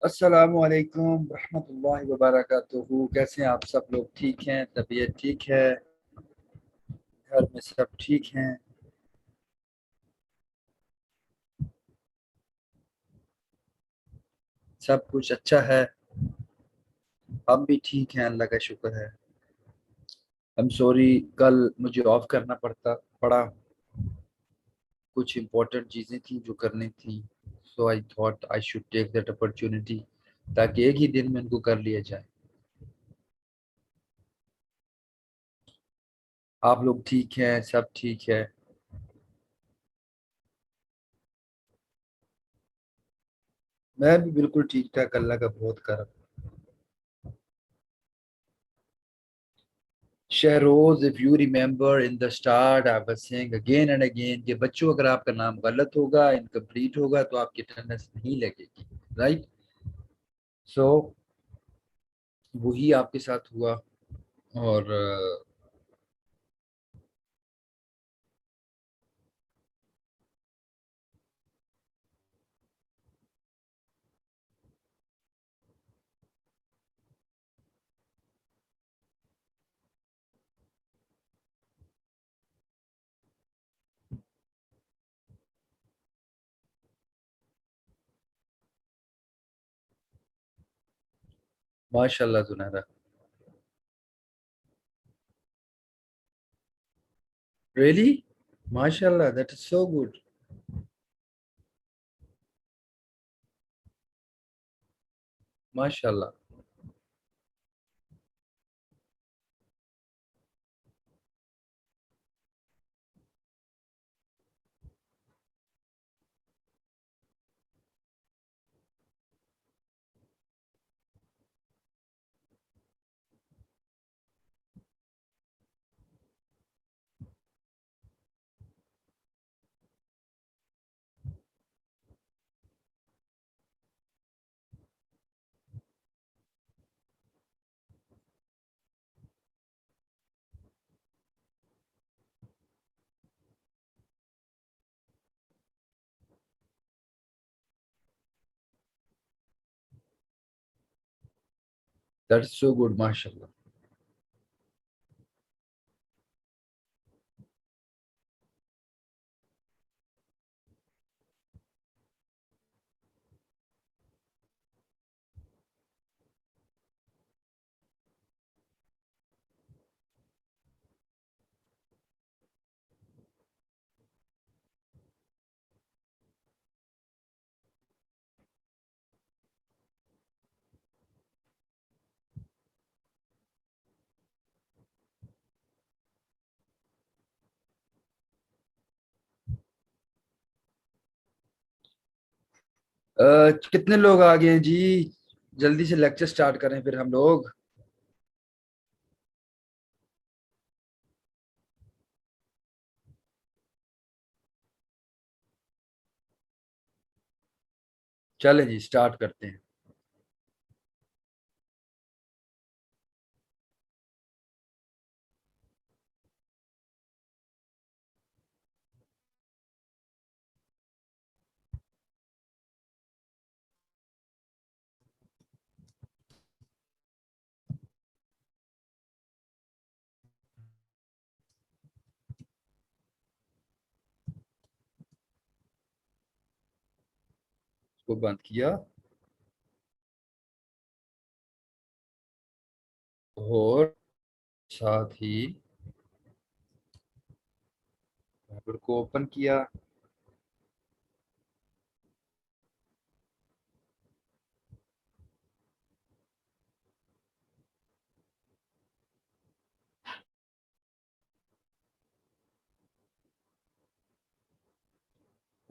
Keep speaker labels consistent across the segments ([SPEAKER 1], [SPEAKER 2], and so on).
[SPEAKER 1] अस्सलामु अलैकुम रहमतुल्लाहि व बरकातुहू। कैसे हैं आप सब लोग? ठीक हैं? तबीयत ठीक है? घर में सब ठीक हैं? सब कुछ अच्छा है। हम भी ठीक हैं, अल्लाह का शुक्र है। हम सॉरी, कल मुझे ऑफ करना पड़ा। कुछ इम्पोर्टेंट चीज़ें थी जो करनी थी। So I thought I should take that opportunity, ताकि एक ही दिन में इनको कर लिया जाए। आप लोग ठीक हैं? सब ठीक है? मैं भी बिल्कुल ठीक ठाक, अल्लाह का बहुत करम। Shahroz, if you remember in the start I was saying again and again कि बच्चों, अगर आपका नाम गलत होगा, इनकम्प्लीट होगा, तो आपकी अटेंडेंस नहीं लगेगी। राइट? सो वही आपके साथ हुआ। और माशाल्लाह जुनैरा। रियली? माशाल्लाह, दैट इज सो गुड। माशाल्लाह। दैट इज सो गुड, माशाल्लाह। कितने लोग आ गए हैं जी? जल्दी से लेक्चर स्टार्ट करें फिर हम लोग। चलें जी, स्टार्ट करते हैं। इसको बंद किया। और साथ ही ब्राउज़र को ओपन किया।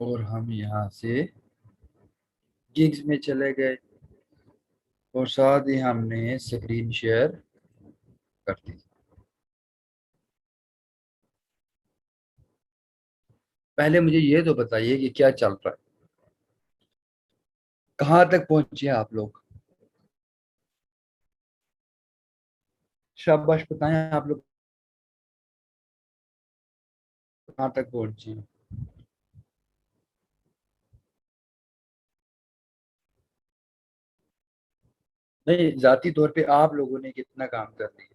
[SPEAKER 1] और हम यहाँ से गिग्स में चले गए। और साथ ही हमने स्क्रीन शेयर कर दी। पहले मुझे ये तो बताइए कि क्या चल रहा है, कहाँ तक पहुंचे हैं आप लोग? शाबाश, बताएं आप लोग कहाँ तक पहुंचे हैं। नहीं, जाती तौर पे आप लोगों ने कितना काम कर लिया।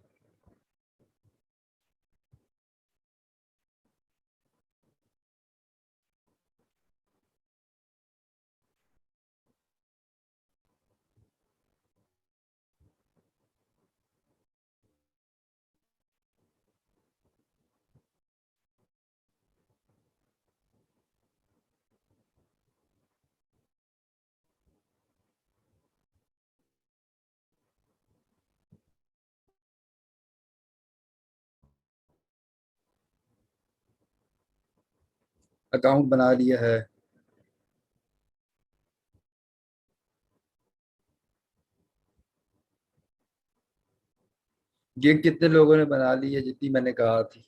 [SPEAKER 1] अकाउंट बना लिया है। ये कितने लोगों ने बना ली है जितनी मैंने कहा थी?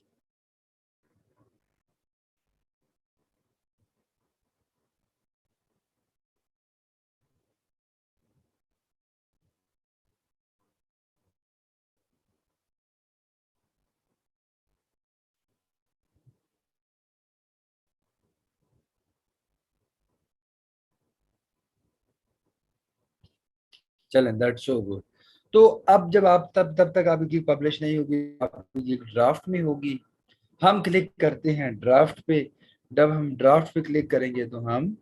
[SPEAKER 1] चलें, दैट्स सो गुड। तो अब जब आप तब तब तक आपकी पब्लिश नहीं होगी, आपकी ड्राफ्ट में होगी। हम क्लिक करते हैं ड्राफ्ट पे। जब हम ड्राफ्ट पे क्लिक करेंगे तो हम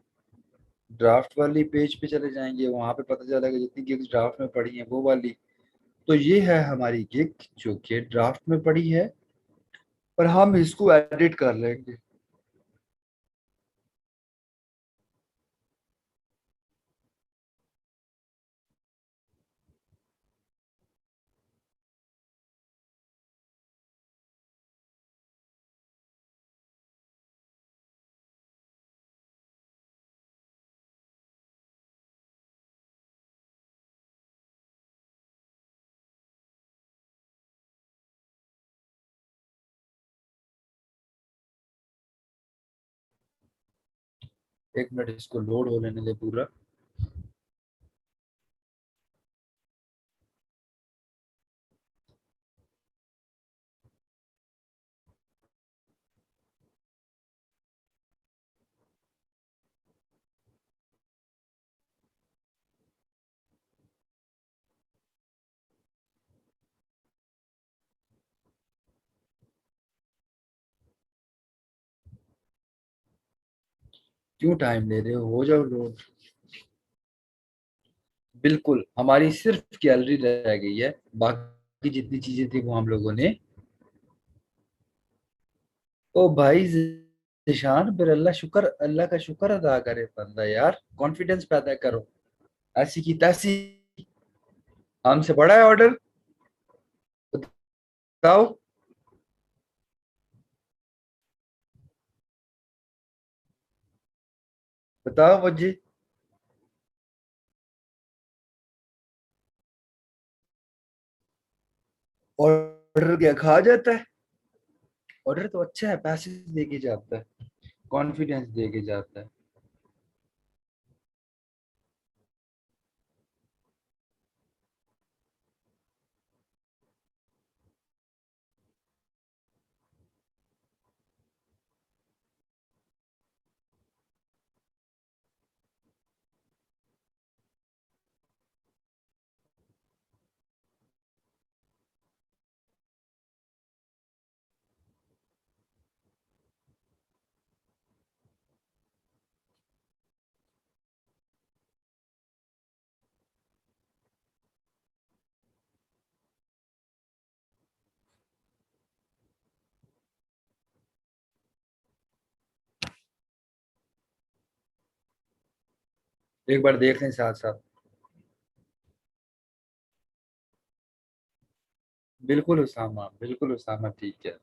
[SPEAKER 1] ड्राफ्ट वाली पेज पे चले जाएंगे, वहां पे पता चलेगा जितनी गिग्स ड्राफ्ट में पड़ी हैं वो वाली। तो ये है हमारी गिग जो कि ड्राफ्ट में पड़ी है, पर हम इसको एडिट कर लेंगे। एक मिनट, इसको लोड हो लेने दे पूरा। क्यों टाइम ले रहे हो जाओ लोड। बिल्कुल, हमारी सिर्फ गैलरी रह गई है। बाकी जितनी चीजें थी वो हम लोगों ने। ओ भाई जिशान, फिर अल्लाह का शुक्र अदा करे बंदा, यार कॉन्फिडेंस पैदा करो। ऐसी की तैसी। हमसे बड़ा है ऑर्डर। बताओ। बताओ मुझे। ऑर्डर क्या खा जाता है? ऑर्डर तो अच्छा है, पैसे दे के जाता है, कॉन्फिडेंस दे के जाता है। एक बार देख लें साथ साथ। बिल्कुल उसामा, बिल्कुल उसामा, ठीक है।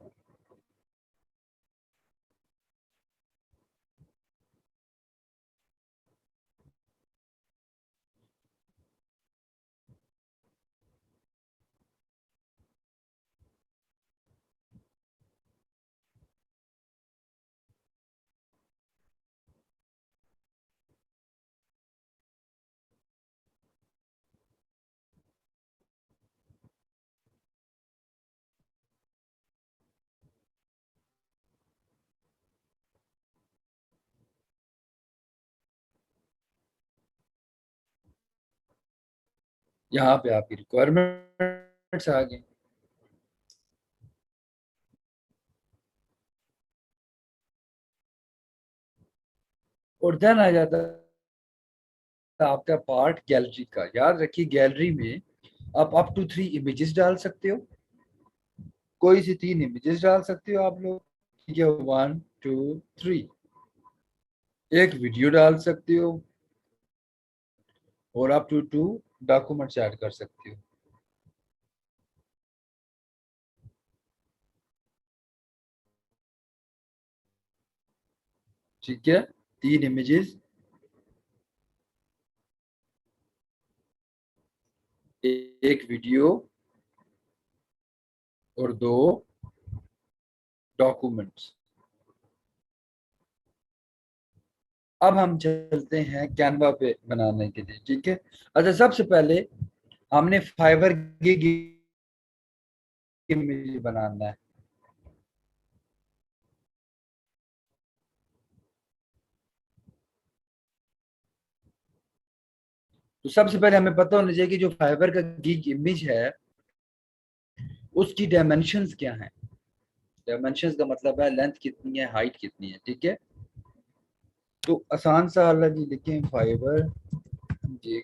[SPEAKER 1] यहाँ पे आपकी रिक्वायरमेंट्स आ गई। और देन आ जाता है आपका पार्ट गैलरी का। याद रखिए गैलरी में आप अप टू 3 इमेजेस डाल सकते हो, कोई सी 3 इमेजेस डाल सकते हो आप लोग। ठीक है, 1 2 3। एक वीडियो डाल सकते हो और अप टू 2 डॉक्यूमेंट्स ऐड कर सकते हो। ठीक है, 3 इमेजेस, एक वीडियो और 2 डॉक्यूमेंट्स। अब हम चलते हैं कैनवा पे बनाने के लिए। ठीक है, अच्छा सबसे पहले हमने फाइबर गिग इमेज बनाना है। तो सबसे पहले हमें पता होना चाहिए कि जो फाइबर का गिग इमेज है उसकी डायमेंशंस क्या है। डायमेंशंस का मतलब है लेंथ कितनी है, हाइट कितनी है। ठीक है, तो आसान सा अलग ही लिखें, फाइबर गिग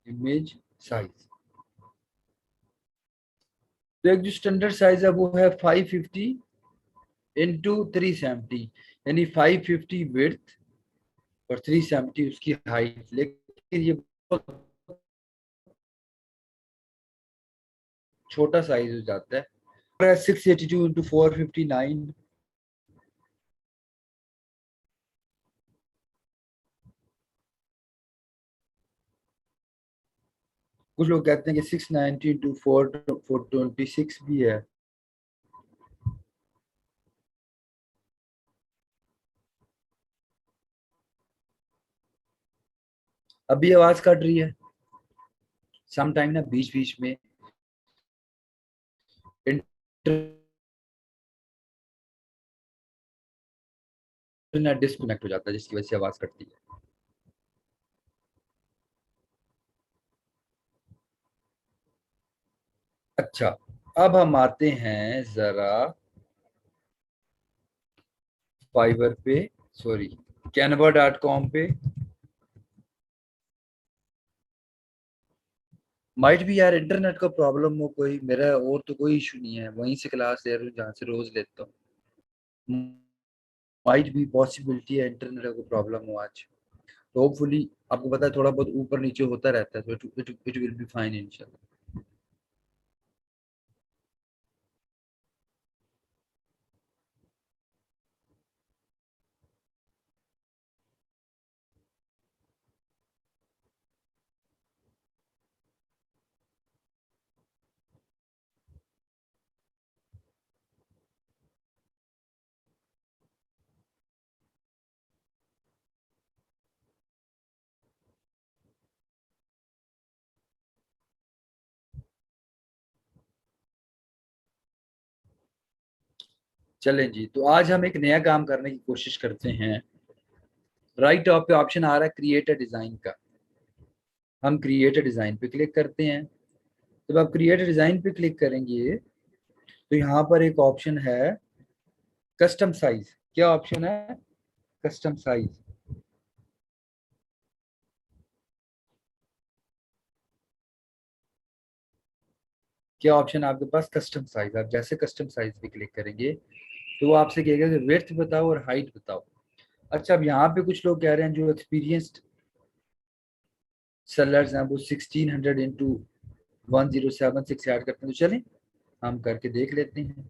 [SPEAKER 1] इमेज साइज। तो एक जो स्टैंडर्ड साइज है वो है 550 × 370, यानी 550 विड्थ और 370 उसकी हाइट। लेकिन ये बहुत छोटा साइज हो जाता है। 682 × 459। कुछ लोग कहते हैं कि 690 × 426 भी है। अभी आवाज कट रही है सम टाइम ना, बीच बीच में इंटरनेट डिस्कनेक्ट हो जाता है जिसकी वजह से आवाज कटती है। अच्छा, अब हम आते हैं जरा फाइवर पे, सॉरी canva.com पे। माइट भी यार इंटरनेट का प्रॉब्लम हो कोई, मेरा और तो कोई इशू नहीं है, वहीं से क्लास ले रहा हूँ जहाँ से रोज लेता हूँ। माइट भी पॉसिबिलिटी है इंटरनेट का कोई प्रॉब्लम हो आज। तो होपफुली आपको पता है थोड़ा बहुत ऊपर नीचे होता रहता है, तो इट विल बी फाइन इंशाल्लाह। चलें जी, तो आज हम एक नया काम करने की कोशिश करते हैं। राइट टॉप पे ऑप्शन आ रहा है क्रिएट अ डिजाइन का। हम क्रिएट अ डिजाइन पे क्लिक करते हैं। जब आप क्रिएट अ डिजाइन पे क्लिक करेंगे तो यहाँ पर एक ऑप्शन है कस्टम साइज। क्या ऑप्शन है? Custom size. क्या ऑप्शन है आपके पास? Custom size. आप जैसे कस्टम साइज पे क्लिक करेंगे तो वो आपसे कहेगा कि विड्थ बताओ और हाइट बताओ। अच्छा, अब यहाँ पे कुछ लोग कह रहे हैं जो एक्सपीरियंस्ड सेलर्स हैं वो 1600 × 1076 ऐड करते हैं। तो चलें हम करके देख लेते हैं।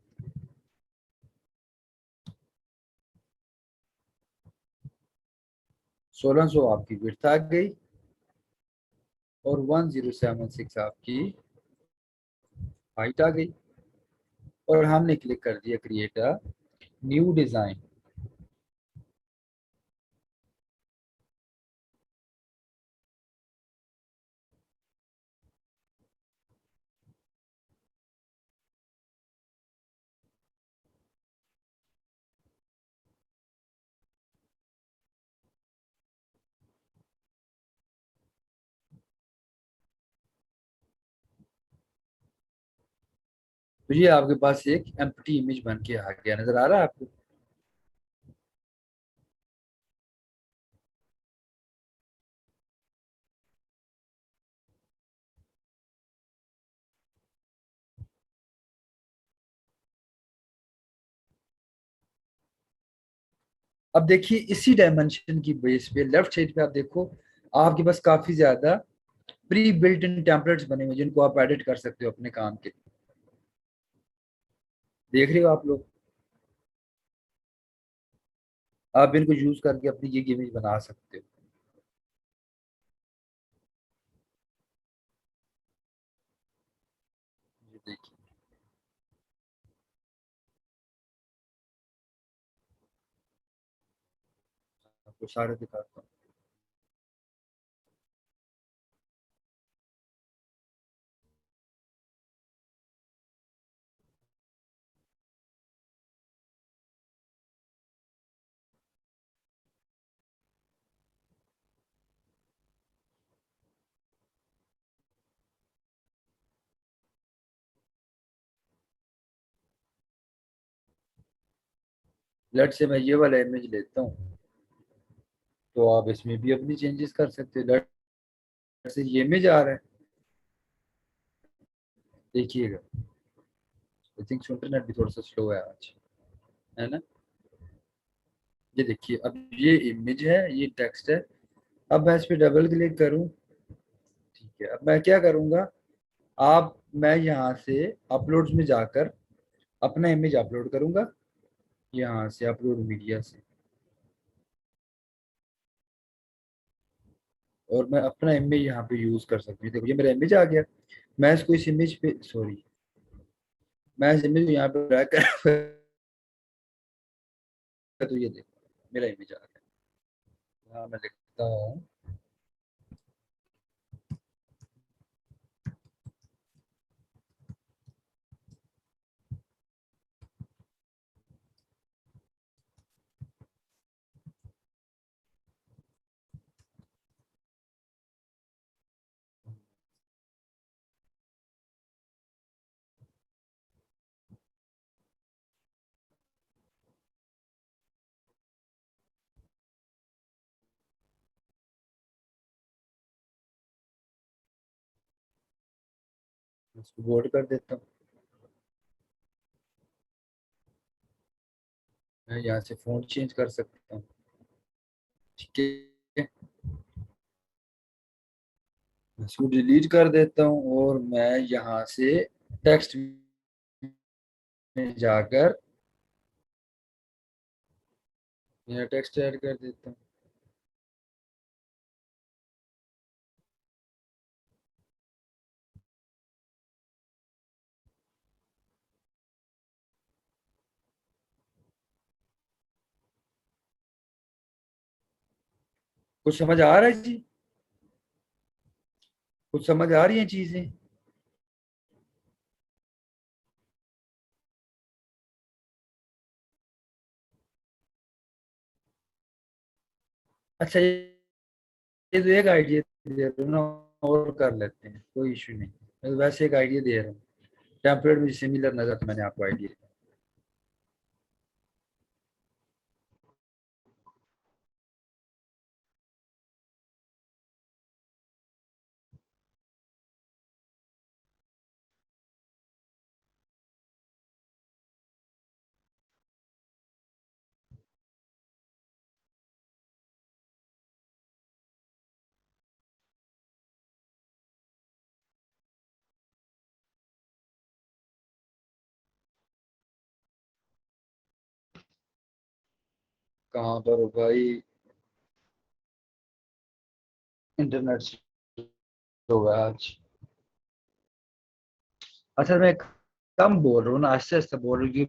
[SPEAKER 1] 1600 आपकी विड्थ आ गई और 1076 आपकी हाइट आ गई। और हमने क्लिक कर दिया क्रिएट अ न्यू डिजाइन। तो ये आपके पास एक एम्प्टी इमेज बन के आ गया, नजर आ रहा है आपको? अब देखिए इसी डायमेंशन की बेस पे लेफ्ट साइड पे आप देखो, आपके पास काफी ज्यादा प्री बिल्ट इन टेम्पलेट्स बने हुए हैं, जिनको आप एडिट कर सकते हो अपने काम के। देख रहे हो आप लोग? आप इनको यूज करके अपनी ये इमेज बना सकते हो। ये देखिए, आपको सारे दिखाता हूँ। लेट से मैं ये वाला इमेज लेता हूँ, तो आप इसमें भी अपनी चेंजेस कर सकते हो। लेट से ये इमेज आ रहा है, देखिएगा। आई थिंक इंटरनेट भी थोड़ा सा स्लो है आज, है ना? ये देखिए, अब ये इमेज है, ये टेक्स्ट है। अब मैं इस पे डबल क्लिक करूं, ठीक है। अब मैं क्या करूंगा, आप मैं यहाँ से अपलोड्स में जाकर अपना इमेज अपलोड करूंगा, यहाँ से अपलोड मीडिया से, और मैं अपना इमेज यहाँ पे यूज कर सकती हूँ। देखो ये मेरा इमेज आ गया। मैं इसको इस इमेज पे, सॉरी, मैं इस इमेज को यहाँ पे ड्रैग कर तो ये देखो मेरा इमेज आ गया। यहाँ मैं लिखता हूँ, इसको बोल्ड कर देता हूँ। मैं यहाँ से फ़ॉन्ट चेंज कर सकता हूँ, ठीक है। मैं इसको डिलीट कर देता हूँ, और मैं यहाँ से टेक्स्ट में जाकर यहाँ टेक्स्ट ऐड कर देता हूँ। कुछ समझ आ रहा है जी? कुछ समझ आ रही है चीजें? अच्छा, ये तो एक आइडिया दे रहा हूँ ना, और कर लेते हैं, कोई इशू नहीं। मैं तो वैसे एक आइडिया दे रहा हूँ, टेम्पलेट भी सिमिलर नजर, तो मैंने आपको आइडिया। कहाँ पर हो भाई? इंटरनेट स्लो है आज। अच्छा, मैं कम बोल रहा हूँ ना, आस्ते आस्ते बोल रही हूँ।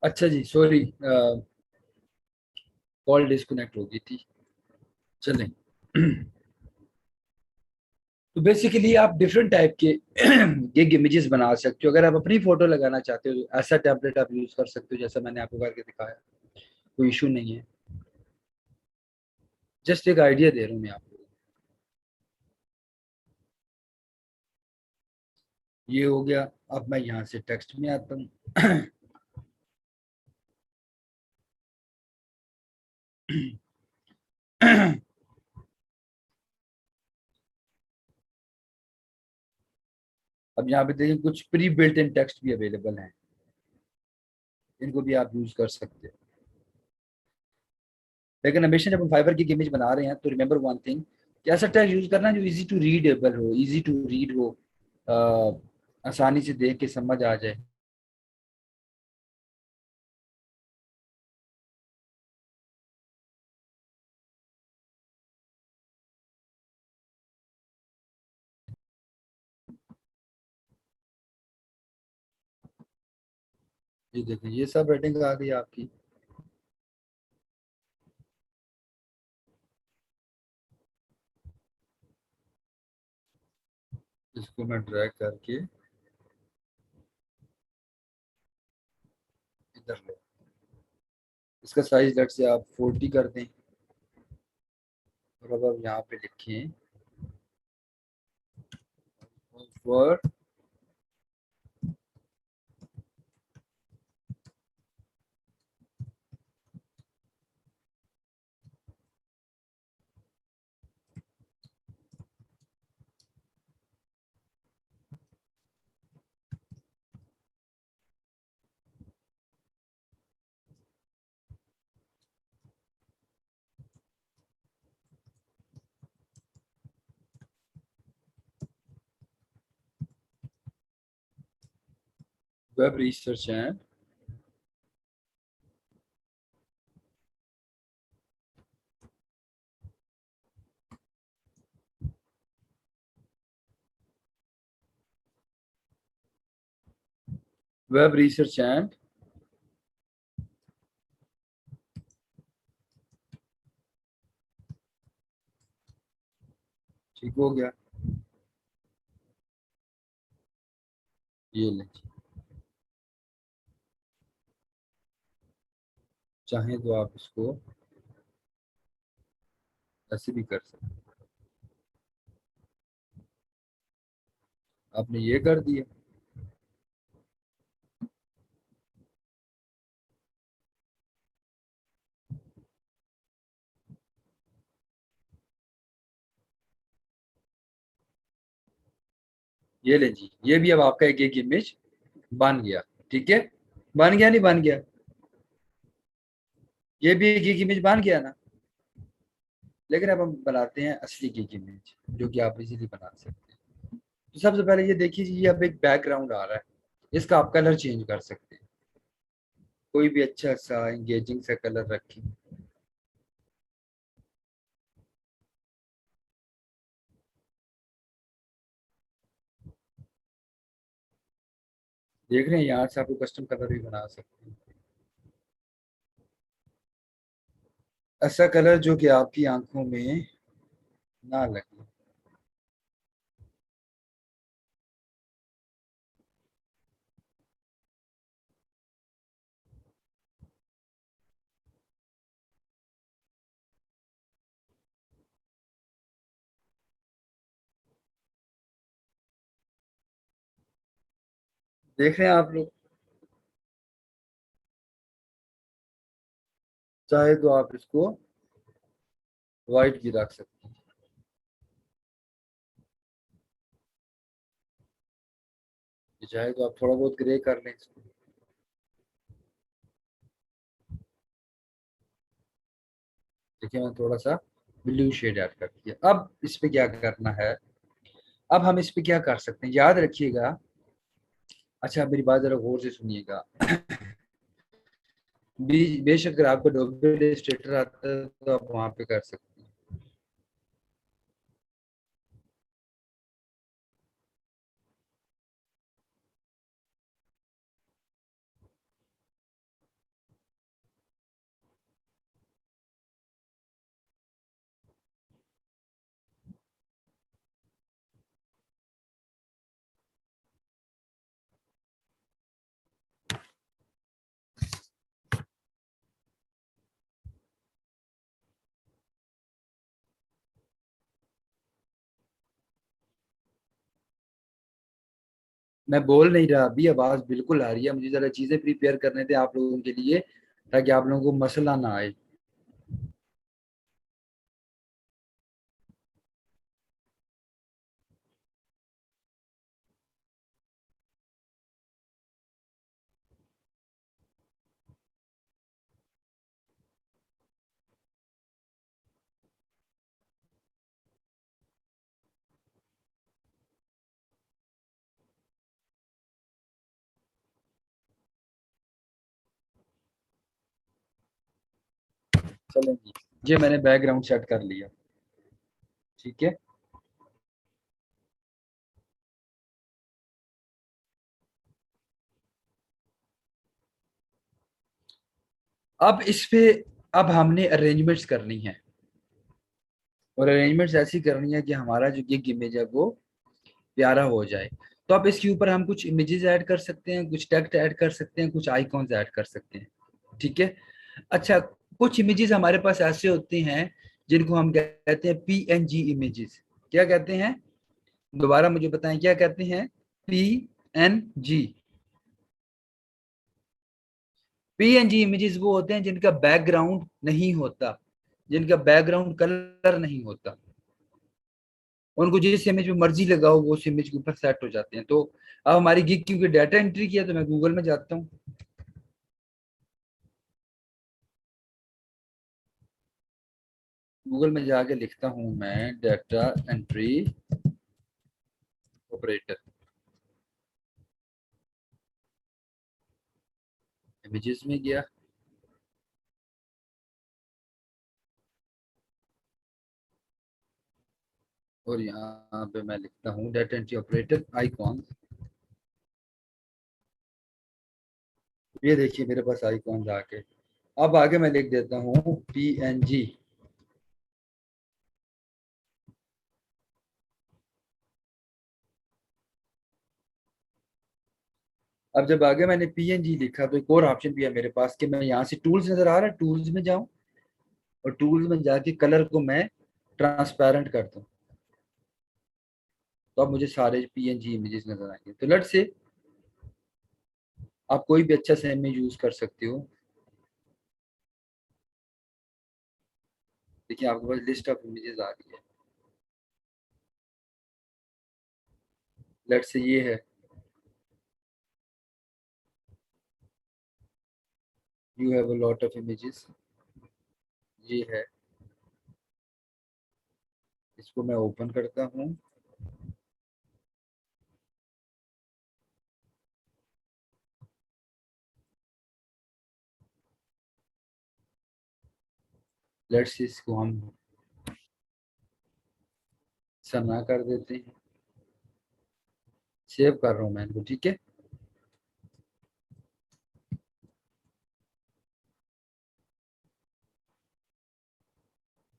[SPEAKER 1] अच्छा जी, सॉरी, कॉल डिस्कनेक्ट हो गई थी। चलें। तो बेसिकली आप डिफरेंट टाइप के गिग इमेजेस बना सकते हो। अगर आप अपनी फोटो लगाना चाहते हो तो ऐसा टेम्पलेट आप यूज कर सकते हो, जैसा मैंने आपको करके दिखाया। कोई इशू नहीं है, जस्ट एक आइडिया दे रहा हूँ मैं आपको। ये हो गया। अब मैं यहाँ से टेक्स्ट में आता हूँ। अब यहाँ पे देखिए कुछ प्री बिल्ट इन टेक्स्ट भी अवेलेबल हैं, इनको भी आप यूज कर सकते हैं। लेकिन हमेशा जब हम फाइबर की इमेज बना रहे हैं तो रिमेंबर वन थिंग, कि ऐसा टेक्स्ट यूज करना जो इजी टू रीडेबल हो, इजी टू रीड हो, आसानी से देख के समझ आ जाए। ये देखिए, ये सब हेडिंग आ गई आपकी। इसको मैं ड्रैग करके इधर ले, इसका साइज लेट से आप 40 कर दें। और अब आप यहाँ पे लिखें for web research and web research and ठीक हो गया। ये लें, चाहें तो आप इसको ऐसे भी कर सकते हैं। आपने ये कर दिया। ये लें जी, ये भी अब आपका एक एक इमेज बन गया। ठीक है, बन गया नहीं बन गया? ये भी एक एक इमेज बन गया ना। लेकिन अब हम बनाते हैं असली की इमेज, जो कि आप इजीली बना सकते हैं। तो सबसे पहले ये देखिए जी, ये अब एक बैकग्राउंड आ रहा है, इसका आप कलर चेंज कर सकते हैं। कोई भी अच्छा सा एंगेजिंग सा कलर रखें। देख रहे हैं, यहाँ से आपको कस्टम कलर भी बना सकते हैं। ऐसा कलर जो कि आपकी आंखों में ना लगे। देख रहे हैं आप लोग? चाहे तो आप इसको व्हाइट भी रख सकते हैं। चाहे तो आप थोड़ा बहुत ग्रे कर लें इसको। देखिए, मैं थोड़ा सा ब्लू शेड ऐड कर दिया। अब इस पे क्या करना है? अब हम इस पे क्या कर सकते हैं, याद रखिएगा। अच्छा, मेरी बात जरा गौर से सुनिएगा। बेशक अगर आपको डोबे इलस्ट्रेटर आता है तो आप वहां पे कर सकते हैं। मैं बोल नहीं रहा अभी, आवाज बिल्कुल आ रही है। मुझे जरा चीजें प्रिपेयर करने थे आप लोगों के लिए, ताकि आप लोगों को मसला ना आए। चलें जी, ये मैंने बैकग्राउंड सेट कर लिया। ठीक है। अब इस पे अब हमने अरेंजमेंट्स करनी है, और अरेंजमेंट्स ऐसी करनी है कि हमारा जो गिग इमेज है वो प्यारा हो जाए। तो अब इसके ऊपर हम कुछ इमेजेस ऐड कर सकते हैं, कुछ टेक्स्ट ऐड कर सकते हैं, कुछ आइकॉन्स ऐड कर सकते हैं। ठीक है। अच्छा, कुछ इमेजेस हमारे पास ऐसे होते हैं जिनको हम कहते हैं पीएनजी इमेजेस। क्या कहते हैं? दोबारा मुझे बताएं, क्या कहते हैं? पीएनजी। पीएनजी इमेजेस वो होते हैं जिनका बैकग्राउंड नहीं होता, जिनका बैकग्राउंड कलर नहीं होता। उनको जिस इमेज में मर्जी लगाओ वो उस इमेज के ऊपर सेट हो जाते हैं। तो अब हमारी गिग क्योंकि डाटा एंट्री किया, तो मैं गूगल में जाता हूँ। गूगल में जाके लिखता हूँ मैं डाटा एंट्री ऑपरेटर, इमेजेस में गया, और यहाँ पे मैं लिखता हूँ डाटा एंट्री ऑपरेटर आइकॉन। ये देखिए मेरे पास आइकॉन आके, अब आगे मैं लिख देता हूँ पीएनजी। अब जब आगे मैंने पीएनजी लिखा तो एक और ऑप्शन भी है मेरे पास कि मैं यहाँ से टूल्स नजर आ रहा है, टूल्स में जाऊं, और टूल्स में जाके कलर को मैं ट्रांसपेरेंट कर दूं। तो अब मुझे सारे पीएनजी इमेजेस नजर आएंगे। तो लेट्स से आप कोई भी अच्छा सा इमेज यूज कर सकते हो। देखिए आपके पास लिस्ट ऑफ इमेजेस आ रही है। लेट्स से ये है, you have a lot of images. ये है, इसको मैं ओपन करता हूँ। लेट्स से इसको हम सना कर देते हैं। सेव कर रहा हूँ मैं इनको। ठीक है।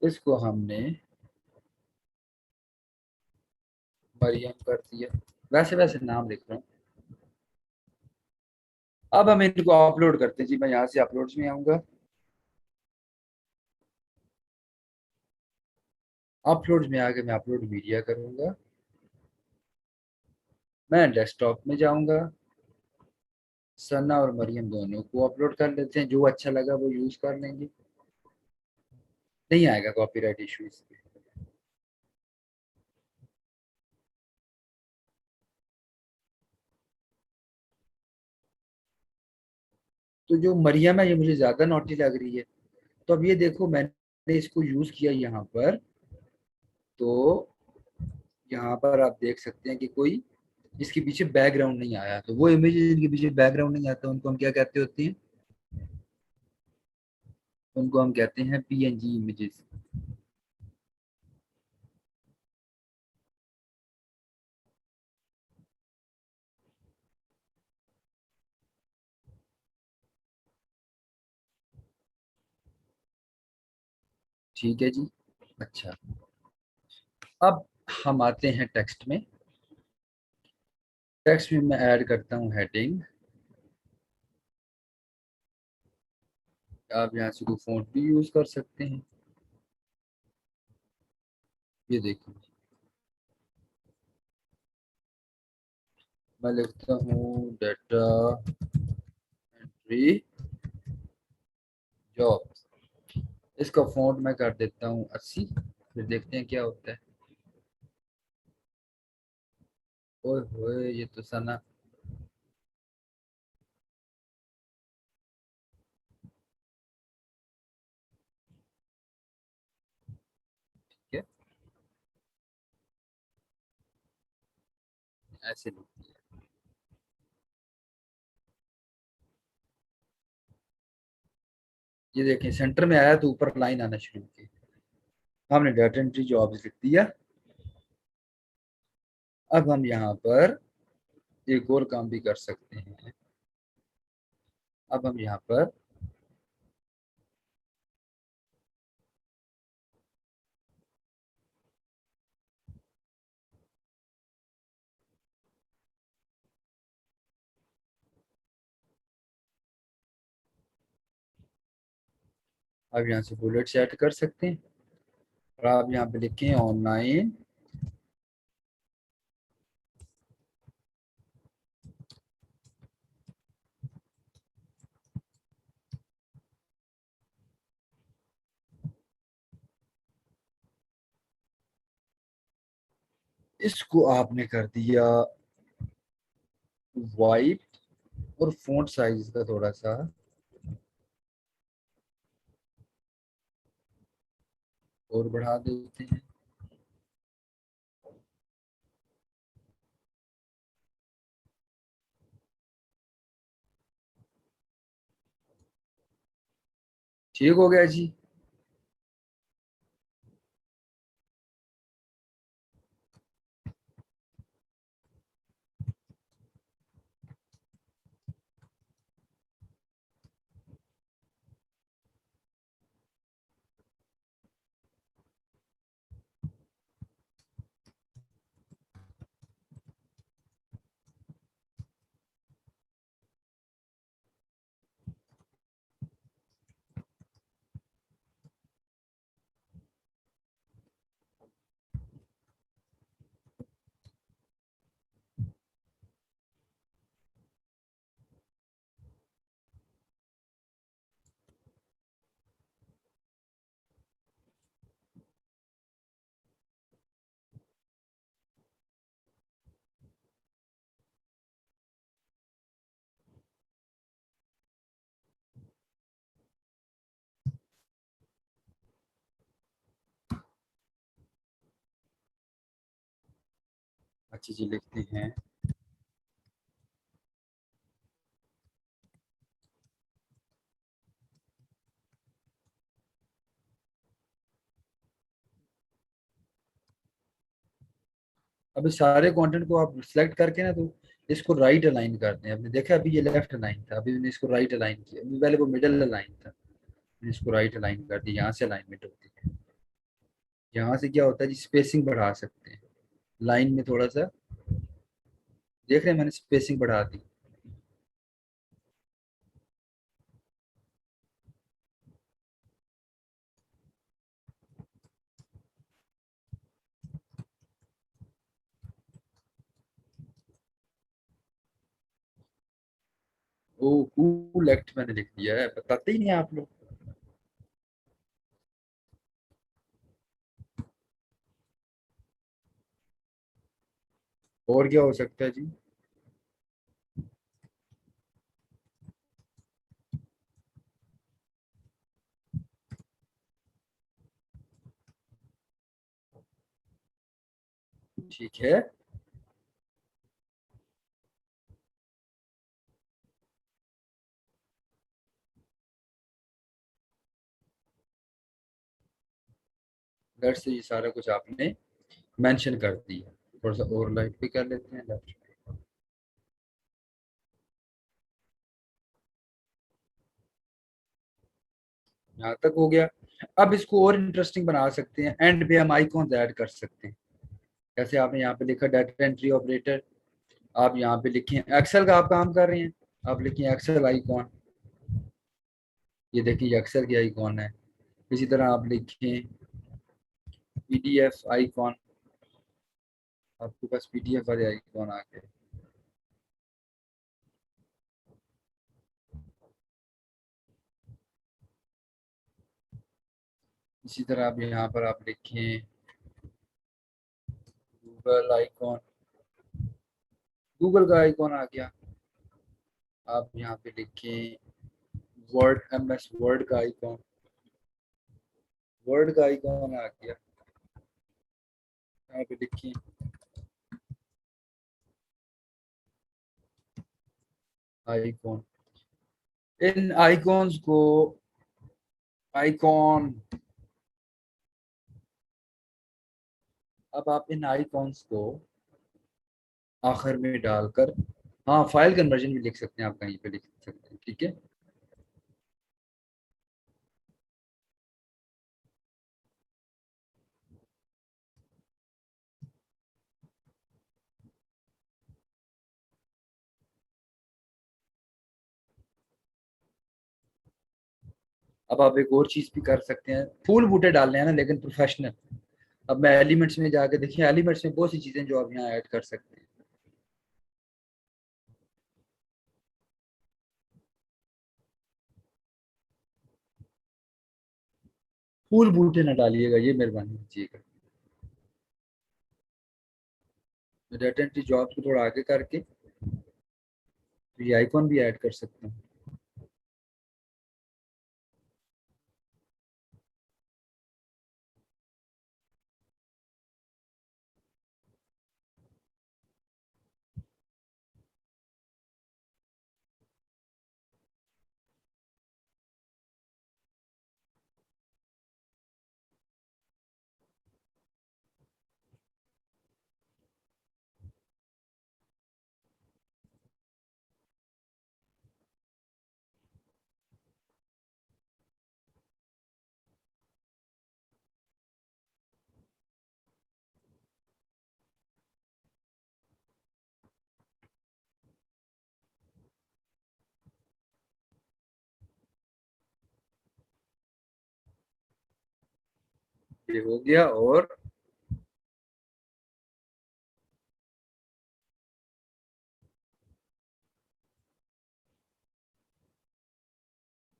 [SPEAKER 1] इसको हमने मरियम कर दिया, वैसे वैसे नाम लिख रहा हूँ। अब हम इनको अपलोड करते हैं जी। मैं यहाँ से अपलोड्स में आऊंगा, अपलोड्स में आके मैं अपलोड मीडिया करूंगा। मैं डेस्कटॉप में जाऊंगा, सना और मरियम दोनों को अपलोड कर लेते हैं, जो अच्छा लगा वो यूज कर लेंगे। नहीं आएगा कॉपीराइट इशू इस पे। तो जो मरियम है ये मुझे ज्यादा नोटी लग रही है। तो अब ये देखो मैंने इसको यूज किया यहाँ पर, तो यहाँ पर आप देख सकते हैं कि कोई इसके पीछे बैकग्राउंड नहीं आया। तो वो इमेज जिनके पीछे बैकग्राउंड नहीं आता उनको हम क्या कहते होते हैं? उनको हम कहते हैं पीएनजी इमेजेस। ठीक है जी। अच्छा, अब हम आते हैं टेक्स्ट में। टेक्स्ट में मैं ऐड करता हूँ हेडिंग। आप यहाँ से कोई फॉन्ट भी यूज कर सकते हैं। ये देखिए, मैं लिखता हूँ डेटा एंट्री जॉब। इसका फॉन्ट मैं कर देता हूँ 80। फिर देखते हैं क्या होता है। ओए होए, ये तो सना। ठीक है, ऐसे लिखती है। ये देखें सेंटर में आया तो ऊपर लाइन आना शुरू की। हमने डाटा एंट्री जॉब लिख दिया। अब हम यहाँ पर एक और काम भी कर सकते हैं। अब हम यहाँ पर अब यहाँ से बुलेट सेट कर सकते हैं। और आप यहाँ पे लिखें ऑनलाइन इसको आपने कर दिया वाइट। और फॉन्ट साइज का थोड़ा सा और बढ़ा देते हैं। ठीक हो गया जी। अच्छी चीज लिखते हैं। अब इस सारे कंटेंट को आप सिलेक्ट करके ना, तो इसको राइट अलाइन करते हैं। आपने देखा अभी ये लेफ्ट अलाइन था, अभी मैंने इसको राइट अलाइन किया। अभी पहले वो मिडल अलाइन था, मैंने इसको राइट अलाइन कर दिया। यहाँ से अलाइनमेंट होती है। यहाँ से क्या होता है जी, स्पेसिंग बढ़ा सकते हैं लाइन में थोड़ा सा। देख रहे हैं, मैंने स्पेसिंग बढ़ा दी। ओ कूल एक्ट मैंने लिख दिया है, बताते ही नहीं आप लोग। और क्या हो सकता है जी। ठीक है, लेफ्ट से ये सारा कुछ आपने मेंशन कर दिया। थोड़ा सा और लाइट भी कर लेते हैं लेफ्ट। यहाँ तक हो गया। अब इसको और इंटरेस्टिंग बना सकते हैं। एंड पे हम आइकॉन ऐड कर सकते हैं। जैसे आपने यहाँ पे लिखा डाटा एंट्री ऑपरेटर, आप यहाँ पे लिखें एक्सेल का आप काम कर रहे हैं, आप लिखें एक्सेल आइकॉन। ये देखिए एक्सेल की आइकॉन है। इसी तरह आप लिखें पीडीएफ आइकॉन, आपके पास पीडीएफ वाले आइकॉन आ गए। इसी तरह अब यहाँ पर आप लिखें गूगल आइकॉन। गूगल का आइकॉन आ गया। आप यहाँ पे लिखें वर्ड, MS वर्ड का आइकॉन। वर्ड का आइकॉन आ गया। यहाँ पे लिखिए आइकॉन। इन आइकॉन्स को, आइकॉन, अब आप इन आइकॉन्स को आखिर में डालकर, हाँ फाइल कन्वर्जन भी लिख सकते हैं, आप कहीं पे लिख सकते हैं, ठीक है। अब आप एक और चीज भी कर सकते हैं, फूल बूटे डालने हैं ना लेकिन प्रोफेशनल। अब मैं एलिमेंट्स में जाके देखिए, एलिमेंट्स में बहुत सी चीजें जो आप यहाँ ऐड कर सकते हैं। फूल बूटे ना डालिएगा, ये मेहरबानी कीजिएगा। डाटा एंट्री जॉब को थोड़ा आगे करके ये आइकॉन भी ऐड कर सकते हैं। ये हो गया। और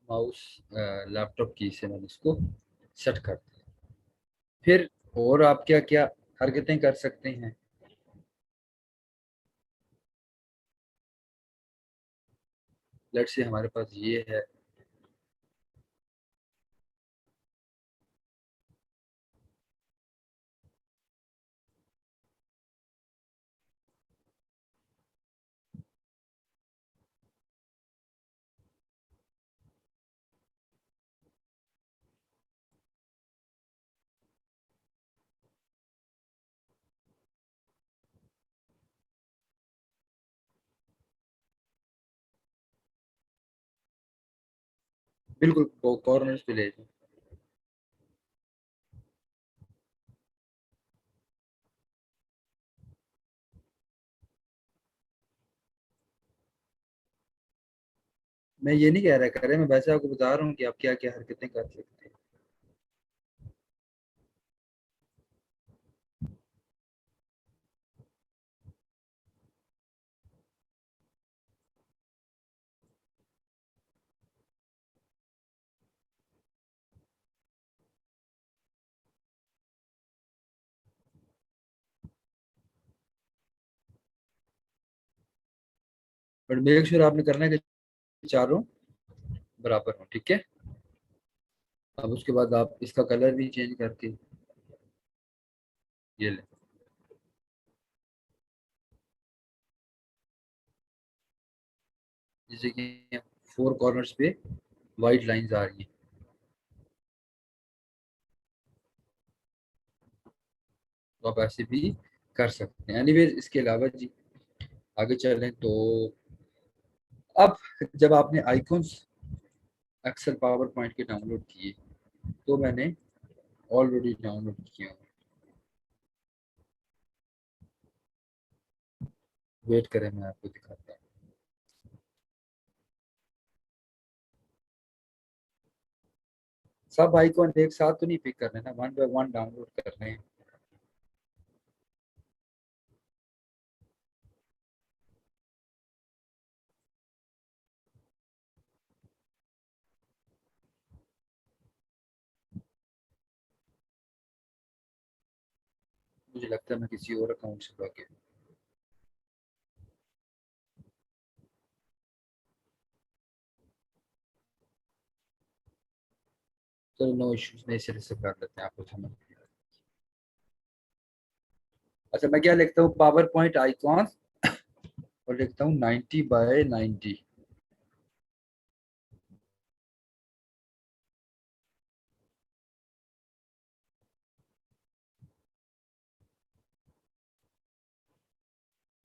[SPEAKER 1] माउस लैपटॉप की से मैंने इसको सेट कर दिया। फिर और आप क्या क्या हरकतें कर सकते हैं। लेट्स से हमारे पास ये है। बिल्कुल कॉर्नर्स पे ले जाओ। मैं ये नहीं कह रहा करे, मैं वैसे आपको बता रहा हूँ कि आप क्या क्या हरकतें कर सकते हैं। बट मेक श्योर आपने करना है कि चारों बराबर हो, ठीक है। अब उसके बाद आप इसका कलर भी चेंज करके ये लें। जैसे कि 4 कॉर्नर्स पे वाइट लाइंस आ रही हैं, तो आप ऐसे भी कर सकते हैं। एनीवेज इसके अलावा जी आगे चलें तो अब जब आपने आइकॉन्स एक्सेल पावर पॉइंट के डाउनलोड किए, तो मैंने ऑलरेडी डाउनलोड किया हूँ। वेट करें, मैं आपको दिखाता हूँ। सब आइकॉन एक साथ तो नहीं पिक करने ना, वन बाय वन डाउनलोड कर रहे हैं। मुझे लगता है मैं किसी और अकाउंट से लॉग इन। चलो नो इश्यूज, नए सिरे से कर लेते हैं, आपको समझ नहीं आ रहा। अच्छा मैं क्या लिखता हूँ, पावर पॉइंट आइकॉन, और लिखता हूँ 90 by 90।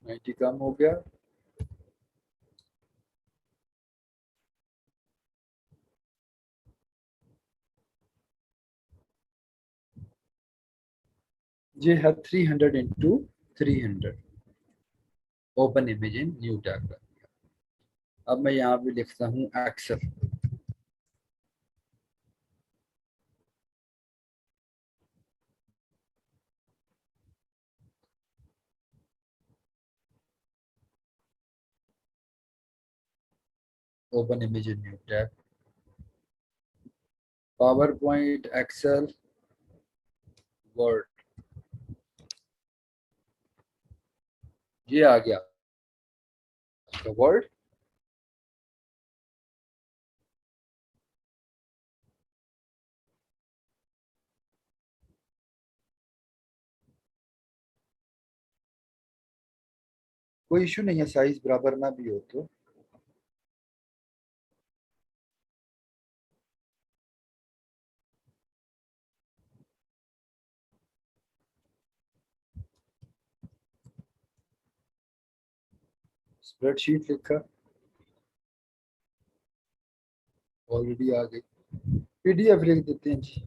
[SPEAKER 1] नाइन्टी कम हो गया। ये है 300 × 300। Open image in new tab. अब मैं यहाँ पे लिखता हूँ Excel. Open image in new tab, PowerPoint, Excel, Word. ये आ गया वर्ड। कोई इशू नहीं है, साइज बराबर ना भी हो तो। स्प्रेडशीट लिखा, ऑलरेडी आ गई। पीडीएफ लिख देते हैं जी।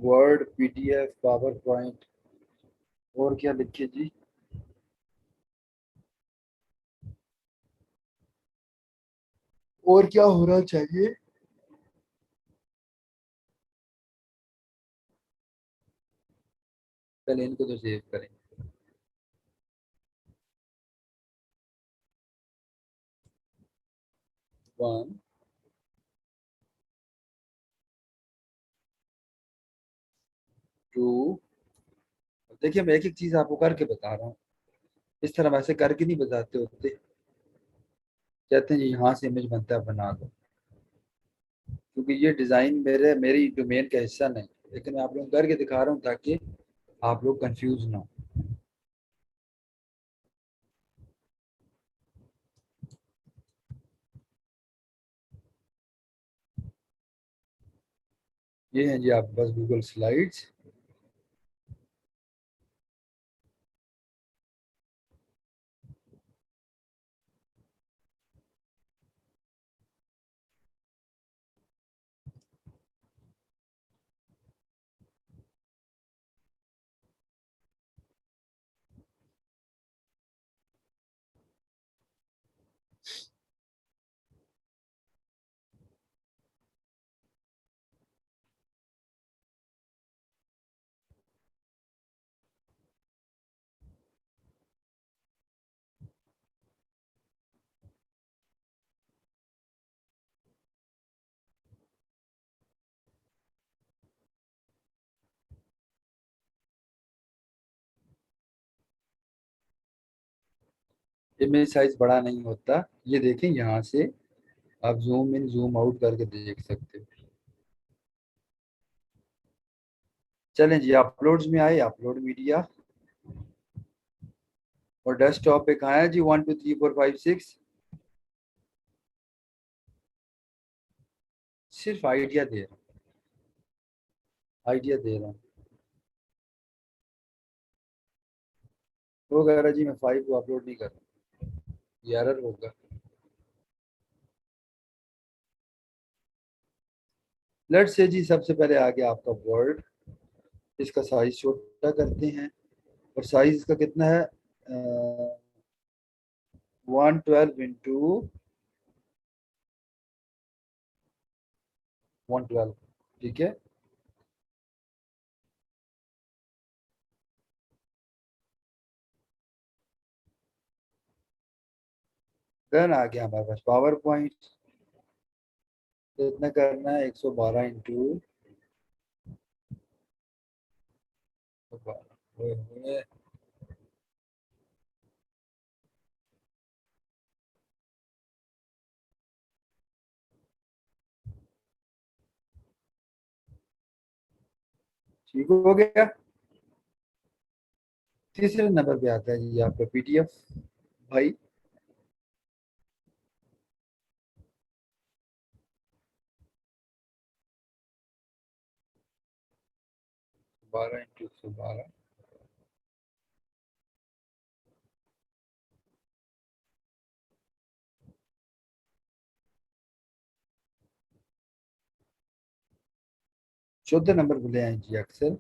[SPEAKER 1] वर्ड, पीडीएफ, पावर पॉइंट, और क्या लिखे जी? और क्या होना चाहिए? पहले इनको तो सेव करें। 1, 2। देखिए मैं एक एक चीज आपको करके बता रहा हूँ, इस तरह वैसे करके नहीं बताते होते। कहते हैं जी यहाँ से इमेज बनता है, बना दो। क्योंकि ये डिजाइन मेरी डोमेन का हिस्सा नहीं, लेकिन मैं आप लोगों को करके दिखा रहा हूँ ताकि आप लोग कंफ्यूज ना हो। ये है जी आप बस गूगल स्लाइड्स। इमेज साइज बड़ा नहीं होता, ये देखें यहाँ से आप जूम इन जूम आउट करके देख सकते हो। चलें जी, अपलोड्स में आए, अपलोड मीडिया, और डेस्कटॉप पे कहाँ है जी? 1 2 3 4 5 6। सिर्फ आइडिया दे रहा हूँ, आइडिया दे रहा हूँ। वो कह रहा जी मैं 5 को अपलोड नहीं कर रहा, ये एरर होगा। लेट्स से जी सबसे पहले आ गया आपका वर्ड। इसका साइज छोटा करते हैं, और साइज इसका कितना है? 112 × 112। ठीक है, डन, आ गया हमारे पास पावर पॉइंट। तो इतना करना है, 112 इंटू 12। ठीक हो गया। तीसरे नंबर पे आता है जी आपका पीडीएफ भाई। 12 इंटू 112। 14 नंबर पे ले आए जी अक्सर।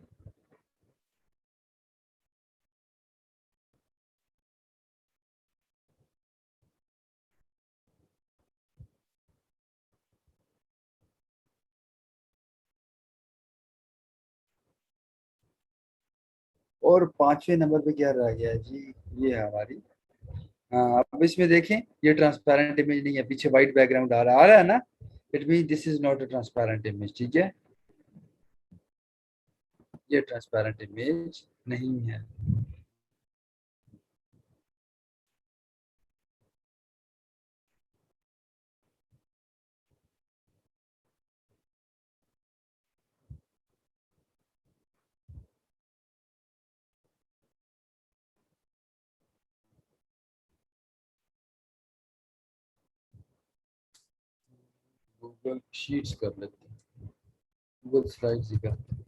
[SPEAKER 1] और पांचवें नंबर पे क्या रह गया है जी? ये है हमारी। हाँ, अब इसमें देखें, ये ट्रांसपेरेंट इमेज नहीं है, पीछे व्हाइट बैकग्राउंड आ रहा है ना। It mean this is not a transparent image. ठीक है, ये ट्रांसपेरेंट इमेज नहीं है। गूगल शीट्स कर लेते हैं, गूगल स्लाइड्स ही करते हैं।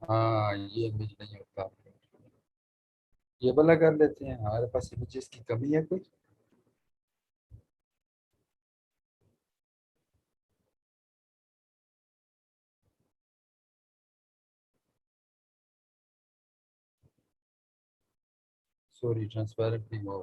[SPEAKER 1] हाँ, ये इमेज नहीं होता। ये वाला कर लेते हैं, हमारे पास इमेजेस की कमी है कुछ। सॉरी, ट्रांसपेरेंट नहीं हुआ।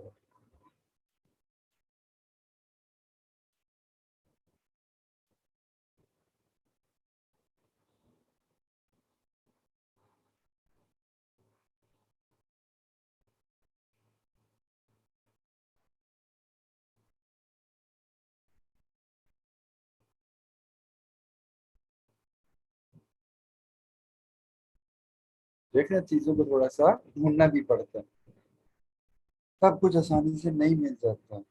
[SPEAKER 1] देखना, चीजों को थोड़ा सा ढूंढना भी पड़ता है, सब कुछ आसानी से नहीं मिल जाता।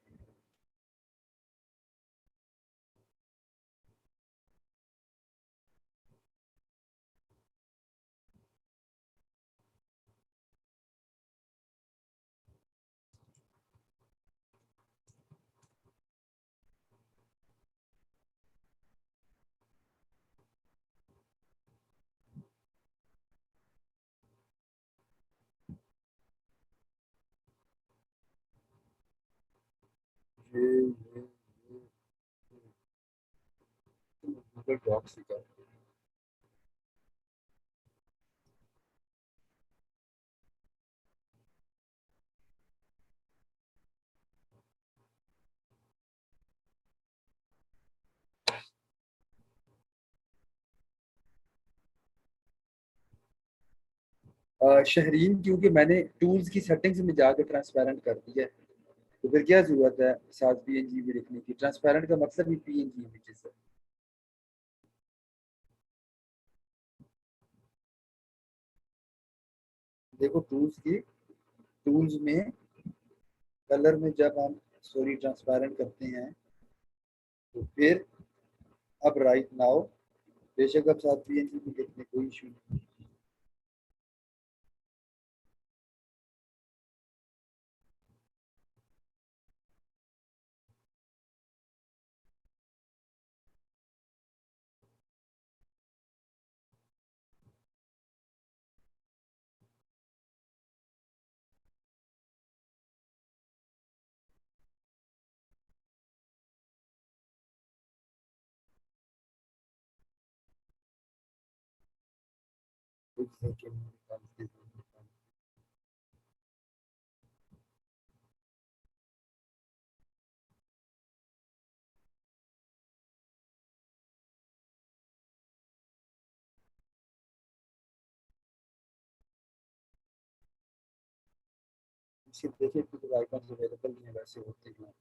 [SPEAKER 1] ये गूगल डॉक्स ही कर। शहरीन, क्योंकि मैंने टूल्स की सेटिंग्स में जाकर ट्रांसपेरेंट कर दिया है, तो फिर क्या जरूरत है साथ पीएनजी भी लिखने की? ट्रांसपेरेंट का मतलब ही पीएनजी इमेजेस है। देखो टूल्स की, टूल्स में कलर में जब हम सॉरी ट्रांसपेरेंट करते हैं, तो फिर अब राइट नाउ बेशक अब साथ पीएनजी भी लिखने, कोई इशू नहीं। एक सेकंड निकालते हैं। सिर्फ देखिए कुछ आइकन अवेलेबल नहीं है, वैसे होते हैं।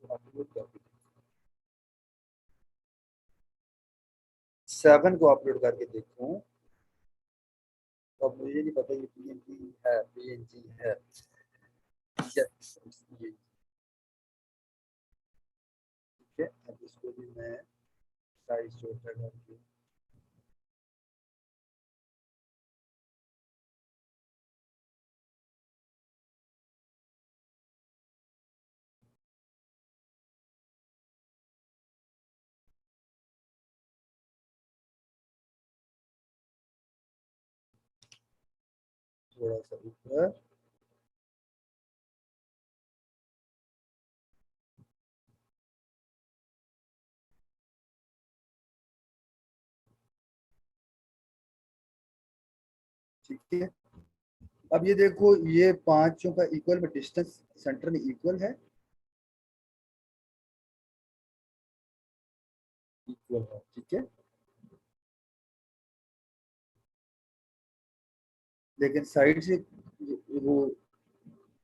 [SPEAKER 1] अपलोड कर दीजिए। 7 को अपलोड करके देखूं। तो अब मुझे नहीं पता ये पीएनजी है, पीएनजी है। Yes, it's PNG। ठीक है, अब इसको भी मैं साइज छोटा करके थोड़ा सा ऊपर। ठीक है, अब ये देखो ये पांचों का इक्वल में डिस्टेंस सेंटर में इक्वल है। इक्वल है, ठीक है। लेकिन साइड से वो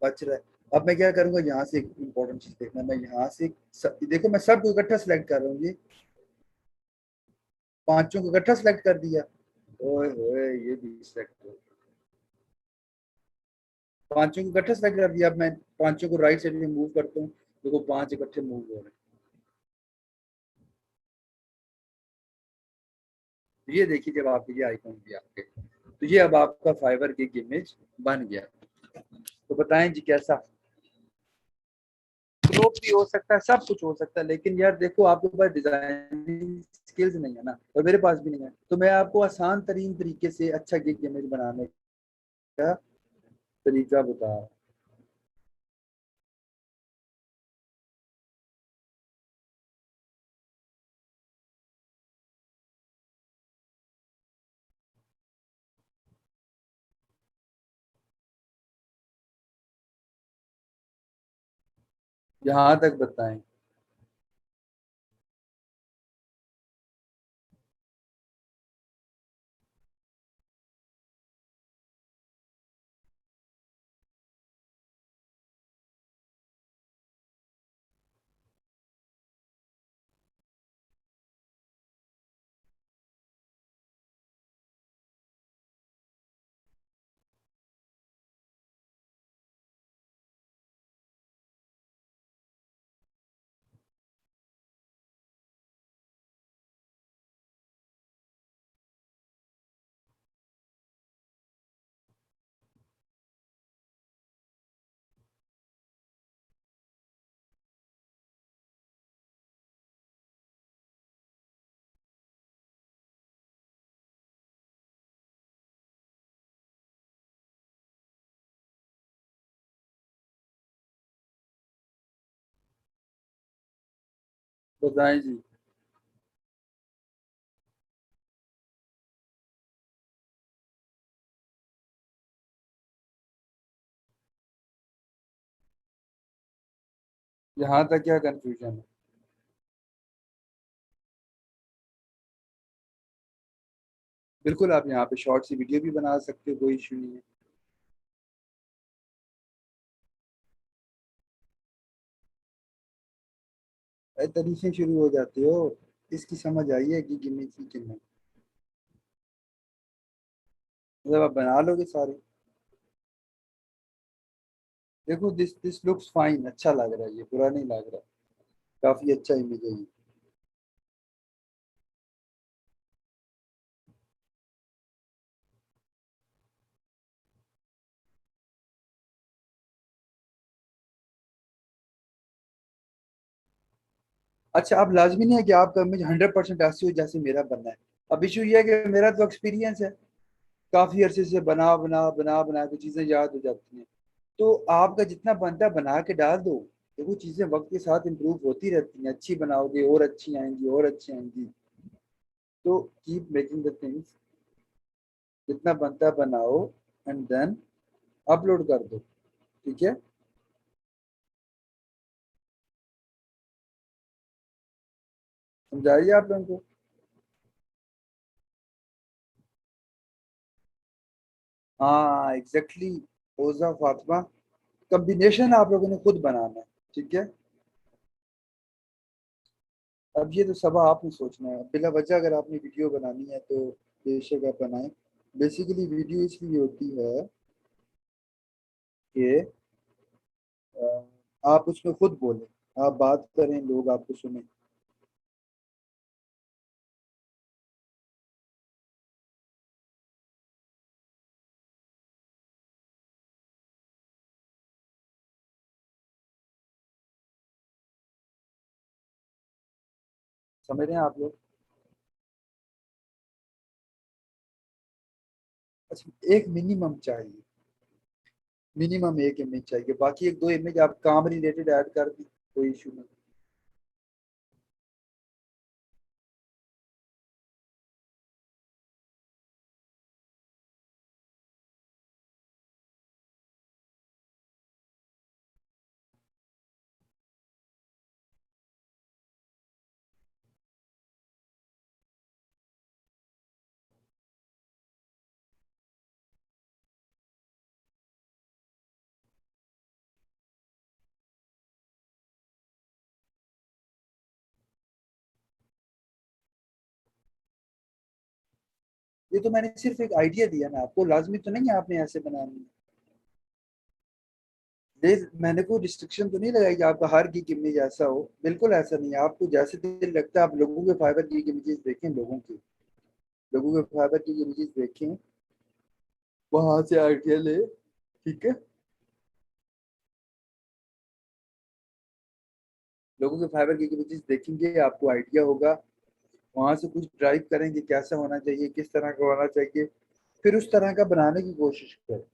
[SPEAKER 1] बच रहा है। अब मैं क्या करूंगा, यहाँ से एक इम्पोर्टेंट चीज देखना, मैं यहाँ से देखो मैं सब इकट्ठा सेलेक्ट कर रहा हूँ, ये पांचों को इकट्ठा सेलेक्ट कर दिया। ओए होए, ये भी सेलेक्ट हो, पांचों को इकट्ठा सेलेक्ट कर दिया। अब मैं पांचों को राइट साइड में मूव करता हूँ, देखो पांच इकट्ठे मूव हो रहे हैं। ये देखिए जब आप ये आइकॉन भी आपके, तो ये अब आपका फाइबर की इमेज बन गया। तो बताएं जी कैसा। क्रॉप भी हो सकता है, सब कुछ हो सकता है, लेकिन यार देखो आपके पास डिजाइनिंग स्किल्स नहीं है ना, और मेरे पास भी नहीं है, तो मैं आपको आसान तरीन तरीके से अच्छा गिग इमेज बनाने का तरीका बता रहा हूं। यहाँ तक बताएं। बताएं जी। यहाँ तक क्या कंफ्यूजन है। बिल्कुल आप यहाँ पे शॉर्ट सी वीडियो भी बना सकते हो, कोई इशू नहीं है। तरी से शुरू हो जाते हो, इसकी समझ आई है कि गिनने की नहीं। मतलब आप बना लोगे सारे। देखो दिस दिस लुक्स फाइन, अच्छा लग रहा है, ये बुरा नहीं लग रहा। काफी अच्छा इमेज है ये। अच्छा, अब लाजमी नहीं है कि आपका इमेज 100% ऐसी हो जैसे मेरा बनना है। अब इशू ये है कि मेरा तो एक्सपीरियंस है, काफी अरसे से बना बना बना बना के चीजें याद हो जाती हैं। तो आपका जितना बनता है बना के डाल दो। देखो चीजें वक्त के साथ इम्प्रूव होती रहती हैं, अच्छी बनाओगे और अच्छी आएंगी और अच्छी आएंगी। तो कीप मेकिंग द थिंग्स, जितना बनता है बनाओ एंड देन अपलोड कर दो। ठीक है। समझाइए आप लोगों को। हाँ एग्जैक्टली। ओजा फातिमा कॉम्बिनेशन आप लोगों ने खुद बनाना है। ठीक है। अब ये तो सब आपने सोचना है, बिला वजह अगर आपने वीडियो बनानी है तो बेशक आप बनाएं। बेसिकली वीडियो इसलिए होती है कि आप उसमें खुद बोलें, आप बात करें, लोग आपको सुने। समझ रहे हैं आप लोग? अच्छा एक मिनिमम चाहिए, मिनिमम एक इमेज चाहिए, बाकी एक दो इमेज आप काम रिलेटेड ऐड कर दी, कोई इशू नहीं। ये तो मैंने सिर्फ एक आइडिया दिया ना आपको, लाजमी तो नहीं है आपने ऐसे बनानी है। ये मैंने कोई रिस्ट्रिक्शन तो नहीं लगाई कि आपका हर गीक इमेज ऐसा हो, बिल्कुल ऐसा नहीं है। आपको जैसे दिल लगता है आप लोगों के फाइबर गीक इमेजेस देखें, लोगों के फाइबर गीक इमेजेस देखें, वहां से आइडिया ले। ठीक है। लोगों के फाइबर गीक इमेजेस देखेंगे, आपको आइडिया होगा, वहां से कुछ ड्राइव करेंगे कैसा होना चाहिए, किस तरह का होना चाहिए, फिर उस तरह का बनाने की कोशिश करें।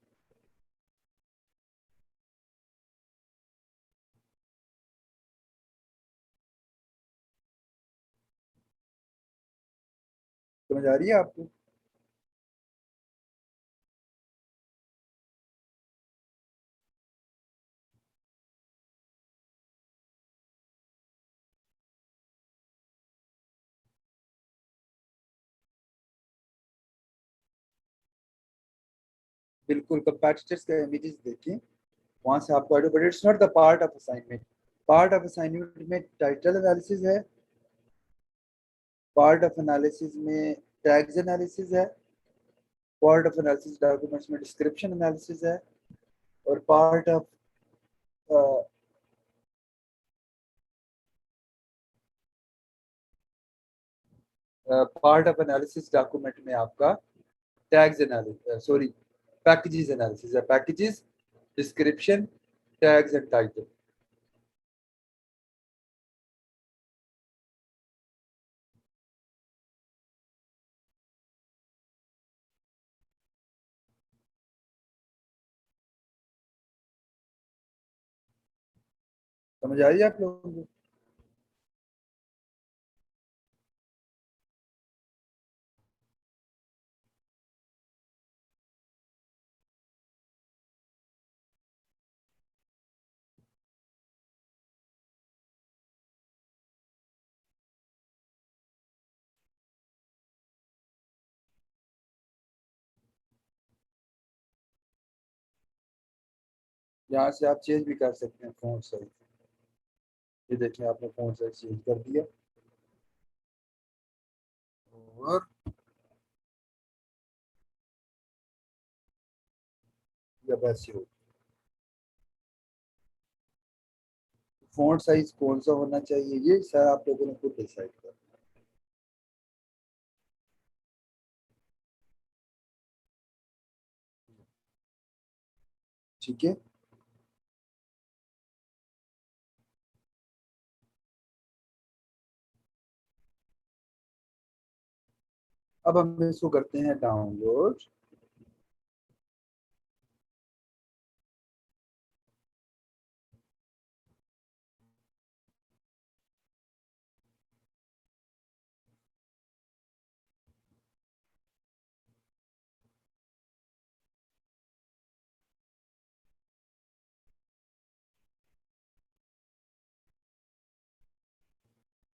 [SPEAKER 1] समझ आ रही है आपको? बिल्कुल कंपैटिटर्स के इमेजेस देखें, वहां से आपको idea, but it's not the part of assignment. Part of assignment में टाइटल एनालिसिस है, पार्ट ऑफ एनालिसिस में टैग्स एनालिसिस है, पार्ट ऑफ एनालिसिस डॉक्यूमेंट्स में डिस्क्रिप्शन एनालिसिस है, और पार्ट ऑफ एनालिसिस डॉक्यूमेंट में आपका tags analysis, sorry, packages analysis है। Packages, description, tags and title. समझ आई आप लोगों को? यहाँ से आप चेंज भी कर सकते हैं फोन साइज। ये देखिए आपने फोन साइज चेंज कर दिया, और या वैसे हो। फोन साइज कौन सा होना चाहिए ये सर आप लोगों ने खुद डिसाइड कर। ठीक है। अब हम इसको करते हैं डाउनलोड।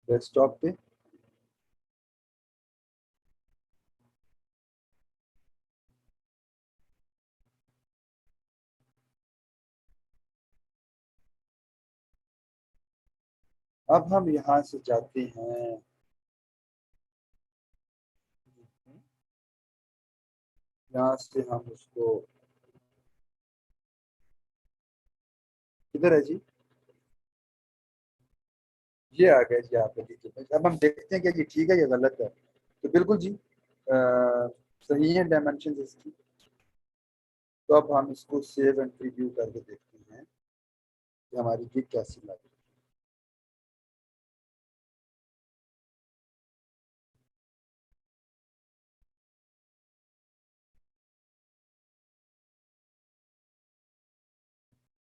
[SPEAKER 1] डेस्कटॉप पे अब हम यहाँ से जाते हैं, यहाँ से हम उसको, किधर है जी? ये आ गया जी आपका जी इमेज। अब हम देखते हैं कि ये ठीक है या गलत है। तो बिल्कुल जी सही है डायमेंशन इसकी। तो अब हम इसको सेव एंड प्रीव्यू करके देखते हैं कि हमारी गिग कैसी लगी।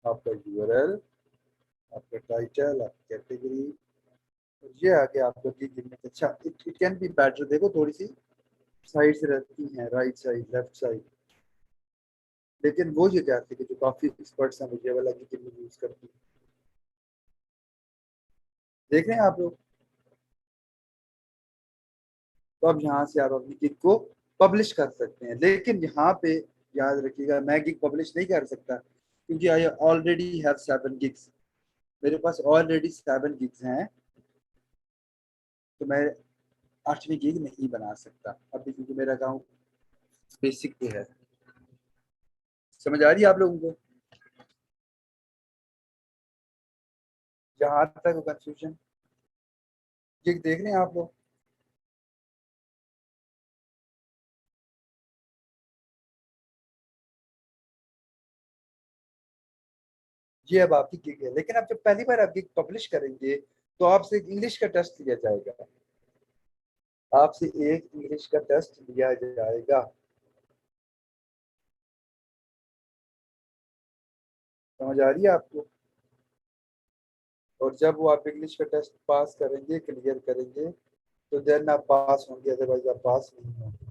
[SPEAKER 1] आपका यूआरएल, आपका टाइटल, आपकी कैटेगरी, ये आ गया आपका गिग इमेज। अच्छा, इट कैन बी बेटर। देखो थोड़ी सी साइड से रहती हैं, राइट साइड, लेफ्ट साइड, लेकिन वो ये कहते हैं कि जो काफी एक्सपर्ट्स हैं मुझे वाला गिग इमेज यूज करती हैं। देख रहे हैं आप लोग? तो अब यहाँ से आप अपनी गिग को पब्लिश कर सकते हैं, लेकिन यहाँ पे याद रखिएगा मैं गिग पब्लिश नहीं कर सकता क्योंकि आई ऑलरेडी हैव 7 गिग्स। मेरे पास ऑलरेडी 7 गिग्स हैं, तो मैं 8वीं गिग नहीं बना सकता अभी, क्योंकि मेरा अकाउंट बेसिक पे है। समझ आ रही है आप लोगों को? जहाँ तक कंफ्यूजन, गिग देख रहे हैं आप लोग? ये अब आपकी गिग है, लेकिन आप जब पहली बार आप गिग पब्लिश करेंगे तो आपसे एक इंग्लिश का टेस्ट लिया जाएगा। आपसे एक इंग्लिश का टेस्ट लिया जाएगा। समझ आ रही है आपको? और जब वो आप इंग्लिश का टेस्ट पास करेंगे, क्लियर करेंगे, तो देन आप पास होंगे, अदरवाइज आप पास नहीं होंगे।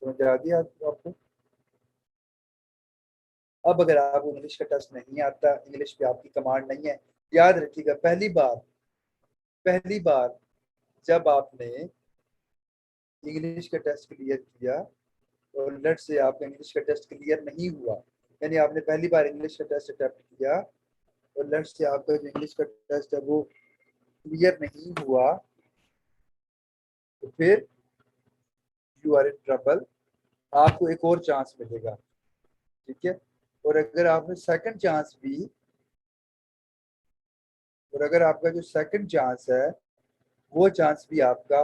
[SPEAKER 1] समझ आ गई आपको? अब अगर आपको इंग्लिश का टेस्ट नहीं आता, इंग्लिश पे आपकी कमांड नहीं है, याद रखिएगा पहली बार जब आपने इंग्लिश का टेस्ट क्लियर किया और लेट से आपका इंग्लिश का टेस्ट क्लियर नहीं हुआ, यानी आपने पहली बार इंग्लिश का टेस्ट अटेम्प्ट किया और लेट से आपका जो इंग्लिश का टेस्ट है वो क्लियर नहीं हुआ, तो फिर यू आर इन ट्रबल। आपको एक और चांस मिलेगा, ठीक है? और अगर आपने सेकंड चांस भी, और अगर आपका जो सेकंड चांस है वो चांस भी आपका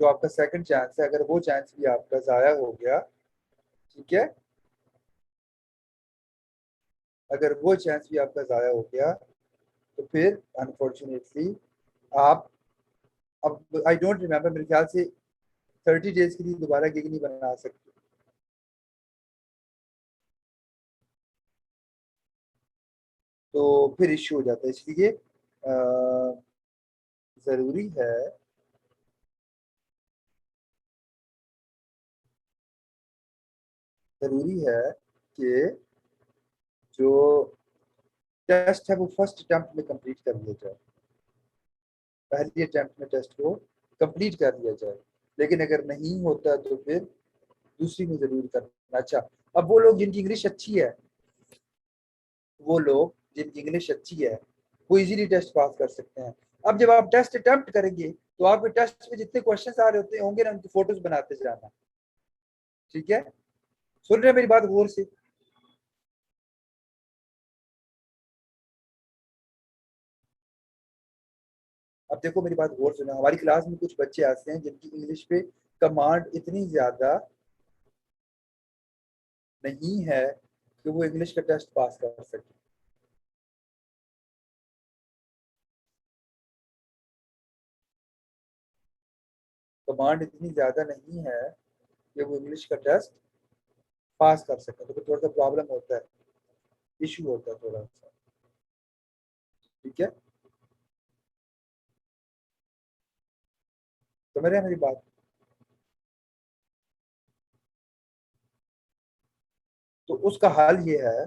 [SPEAKER 1] जो आपका सेकंड चांस है, अगर वो चांस भी आपका जाया हो गया, ठीक है, अगर वो चांस भी आपका जाया हो गया, तो फिर अनफॉर्चुनेटली आप, अब आई डोंट रिमेम्बर, मेरे ख्याल से 30 डेज के लिए दोबारा गिग नहीं बना सकते। तो फिर इश्यू हो जाता है, इसलिए जरूरी है, जरूरी है कि जो टेस्ट है वो फर्स्ट अटेम्प्ट में कंप्लीट कर लिया जाए, पहली अटेम्प्ट में टेस्ट को कंप्लीट कर लिया जाए। लेकिन अगर नहीं होता तो फिर दूसरी में जरूर करना। अच्छा, अब वो लोग जिनकी इंग्लिश अच्छी है, वो लोग जिनकी इंग्लिश अच्छी है वो इजीली टेस्ट पास कर सकते हैं। अब जब आप टेस्ट अटेम्प्ट करेंगे तो आपके टेस्ट में जितने क्वेश्चन आ रहे होते होंगे ना, उनकी फोटोज बनाते जाना, ठीक है? सुन रहे हैं मेरी बात गौर से? अब देखो मेरी बात गौर सुना, हमारी क्लास में कुछ बच्चे ऐसे हैं जिनकी इंग्लिश पे कमांड इतनी ज्यादा नहीं है कि वो इंग्लिश का टेस्ट पास कर सके। कमांड इतनी ज्यादा नहीं है कि वो इंग्लिश का टेस्ट पास कर सके, तो थोड़ा सा प्रॉब्लम होता है, इशू होता है थोड़ा सा। ठीक है, समझ रहे हैं मेरी बात? तो उसका हल ये है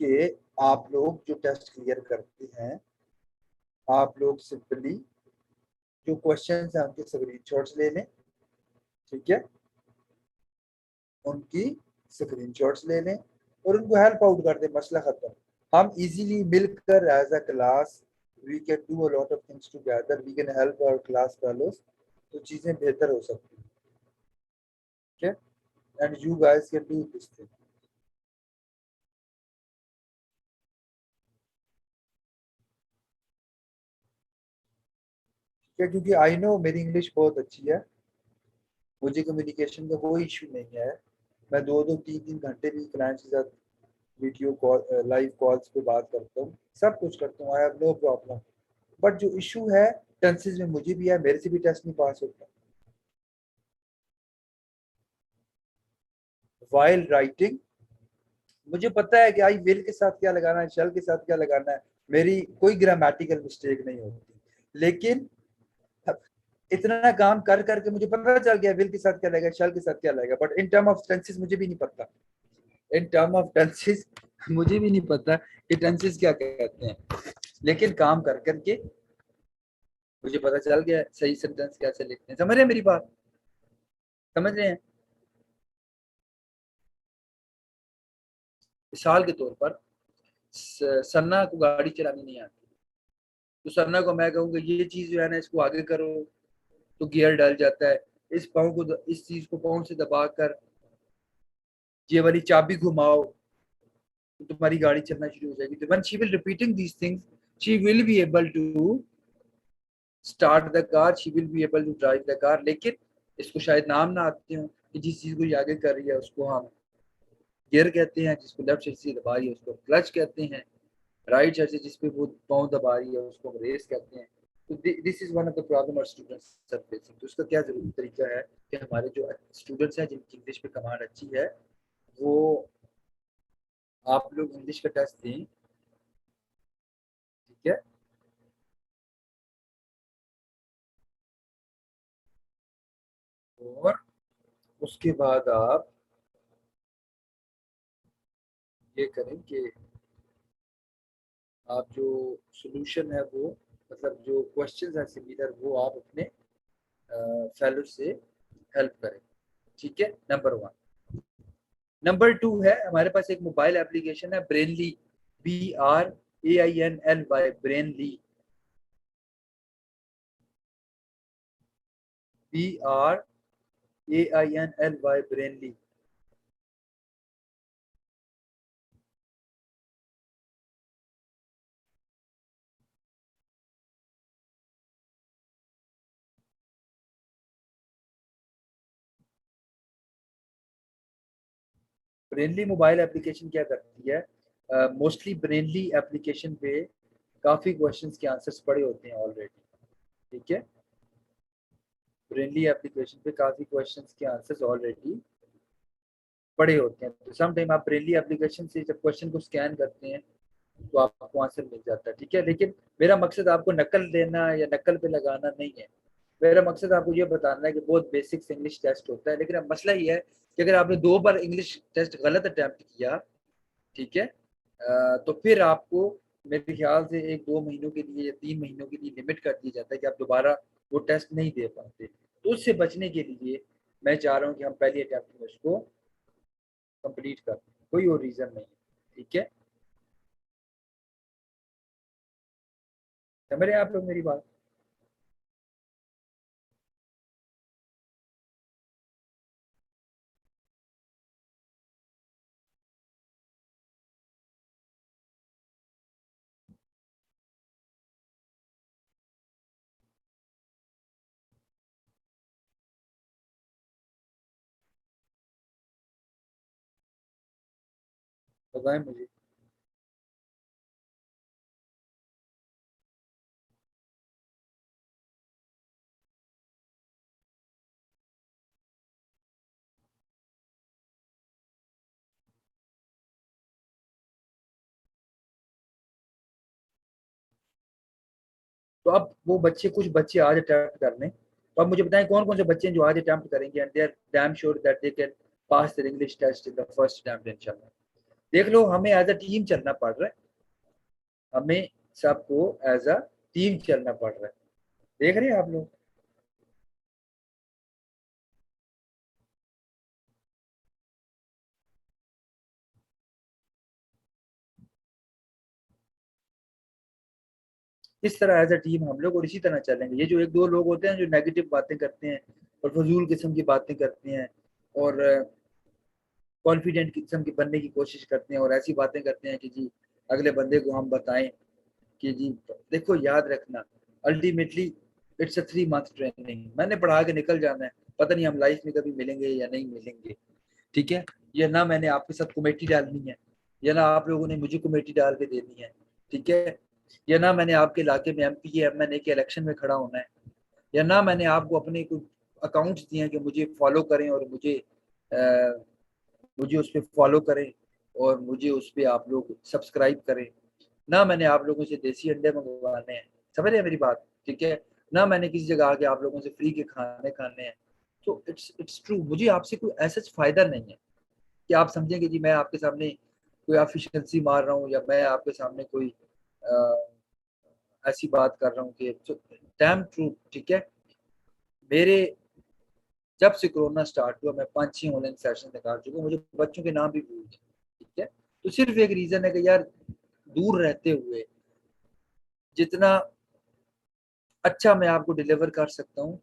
[SPEAKER 1] कि आप लोग जो टेस्ट क्लियर करते हैं, आप लोग सिंपली जो क्वेश्चन है उनके स्क्रीनशॉट्स ले लें। ठीक है, उनकी स्क्रीनशॉट्स ले लें और उनको हेल्प आउट कर दें, मसला खत्म। हम इजीली मिलकर as a class we can do a lot of things together, we can help our class fellows, तो चीजें बेहतर हो सकती हैं। ठीक है, and you guys can do this thing. ठीक है, क्योंकि आई नो मेरी इंग्लिश बहुत अच्छी है, मुझे कम्युनिकेशन का कोई इशू नहीं है। मैं 2-2 3-3 घंटे भी क्लाइंट के साथ वीडियो कॉल लाइव कॉल्स पे बात करता हूँ, सब कुछ करता हूँ, I have no problem. But जो इशू है टेंसेज में, मुझे भी है, मेरे से भी टेस्ट नहीं पास होता। वाइल राइटिंग मुझे पता है कि आई विल के साथ क्या लगाना है, शेल के साथ क्या लगाना है, मेरी कोई ग्रामेटिकल मिस्टेक नहीं होती। लेकिन इतना काम कर करके मुझे पता चल गया विल के साथ क्या लगेगा, शेल के साथ क्या लगेगा, but in term of tenses मुझे भी नहीं पता। इन टर्म ऑफ टेंसेस मुझे भी नहीं पता कि टेंसेस क्या कहते हैं, लेकिन काम कर करके मुझे पता चल गया सही सेंटेंस कैसे लिखते हैं। समझ रहे हैं मेरी बात? समझ रहे हैं? मिसाल के तौर पर सन्ना को गाड़ी चलानी नहीं आती, तो सन्ना को मैं कहूँगा ये चीज जो है ना इसको आगे करो, तो गियर डल जाता है। इस पाँव को, इस चीज को पाँव से दबाकर ये वाली चाबी घुमाओ, तो तुम्हारी गाड़ी चलना शुरू हो जाएगी। तो when she will repeating these things, she will be able to start the car, she will be able to drive the car. लेकिन इसको शायद नाम ना आते हो कि जिस चीज को ये आगे कर रही है उसको हम गियर कहते हैं, जिसको लेफ्ट साइड से दबा रही है उसको क्लच कहते हैं, राइट साइड से जिस पे वो पाँव दबा रही है उसको हम रेस कहते हैं। तो this is one of the problem और स्टूडेंट्स आर फेसिंग। तो उसका क्या जरूरी तरीका है कि हमारे जो स्टूडेंट्स हैं जिनकी इंग्लिश पे कमांड अच्छी है, वो आप लोग इंग्लिश का टेस्ट दें। ठीक है, और उसके बाद आप ये करें कि आप जो सोल्यूशन है वो, मतलब जो क्वेश्चन है सिमिलर, वो आप अपने फेलो से हेल्प करें। ठीक है, नंबर वन। नंबर टू है, हमारे पास एक मोबाइल एप्लीकेशन है Brainly, BRAINLY, Brainly, BRAINLY, Brainly. Brainly mobile application क्या करती है, मोस्टली ब्रेनली एप्लीकेशन पे काफ़ी क्वेश्चंस के आंसर्स पड़े होते हैं ऑलरेडी। ठीक है, ब्रेनली एप्लीकेशन पे काफ़ी क्वेश्चंस के आंसर्स ऑलरेडी पड़े होते हैं। तो सम टाइम आप ब्रेनली एप्लीकेशन से जब क्वेश्चन को स्कैन करते हैं तो आपको आंसर मिल जाता है। ठीक है, लेकिन मेरा मकसद आपको नकल देना या नकल पे लगाना नहीं है। मेरा मकसद आपको ये बताना है कि बहुत बेसिक इंग्लिश टेस्ट होता है, लेकिन अब मसला ये है कि अगर आपने 2 बार इंग्लिश टेस्ट गलत अटैम्प्ट किया, ठीक है, तो फिर आपको मेरे ख्याल से 1-2 महीनों के लिए या 3 महीनों के लिए लिमिट कर दिया जाता है कि आप दोबारा वो टेस्ट नहीं दे पाते। तो उससे बचने के लिए मैं चाह रहा हूँ कि हम पहली अटैम्प्ट में उसको कंप्लीट कर दें, कोई और रीज़न नहीं है। ठीक है, समझ रहे हैं आप लोग मेरी बात? बताएं मुझे। तो अब वो बच्चे, कुछ बच्चे आज अटेम्प्ट कर लें, तो अब मुझे बताएं कौन कौन से बच्चे हैं जो आज अटेम्प्ट करेंगे and they are damn sure that they can pass their English test in the first attempt इंशाल्लाह। देख लो, हमें एज अ टीम चलना पड़ रहा है, हमें सबको एज अ टीम चलना पड़ रहा है। देख रहे हैं आप लोग। इस तरह एज अ टीम हम लोग, और इसी तरह चलेंगे। ये जो एक दो लोग होते हैं जो नेगेटिव बातें करते हैं और फजूल किस्म की बातें करते हैं और कॉन्फिडेंट किस्म की बनने की कोशिश करते हैं और ऐसी बातें करते हैं कि जी अगले बंदे को हम बताएं कि जी देखो, याद रखना, ultimately it's a 3 month training, मैंने पढ़ा के निकल जाना है, पता नहीं हम लाइफ में कभी मिलेंगे या नहीं मिलेंगे। ठीक है, ये ना मैंने आपके साथ कमेटी डालनी है, या ना आप लोगों ने मुझे कमेटी डाल के देनी है। ठीक है, या ना मैंने आपके इलाके में MP MNA के इलेक्शन में खड़ा होना है, या ना मैंने आपको अपने कुछ अकाउंट्स दिए हैं कि मुझे फॉलो करें और मुझे उस पर फॉलो करें और मुझे उस पर आप लोग सब्सक्राइब करें। ना मैंने आप लोगों से देसी अंडे मंगवाने हैं, समझ रहे हैं मेरी बात। ठीक है, ना मैंने किसी जगह आके आप लोगों से फ्री के खाने खाने हैं। तो इट्स ट्रू, मुझे आपसे कोई ऐसा फायदा नहीं है कि आप समझेंगे जी मैं आपके सामने कोई एफिशिएंसी मार रहा हूँ या मैं आपके सामने कोई ऐसी बात कर रहा हूँ कि डैम ट्रू। ठीक है, मेरे जब से कोरोना स्टार्ट हुआ मैं 5-6 ऑनलाइन सेशन निकाल चुका हूँ, मुझे बच्चों के नाम भी भूल गए। ठीक है, तो सिर्फ एक रीजन है कि यार दूर रहते हुए जितना अच्छा मैं आपको डिलीवर कर सकता हूँ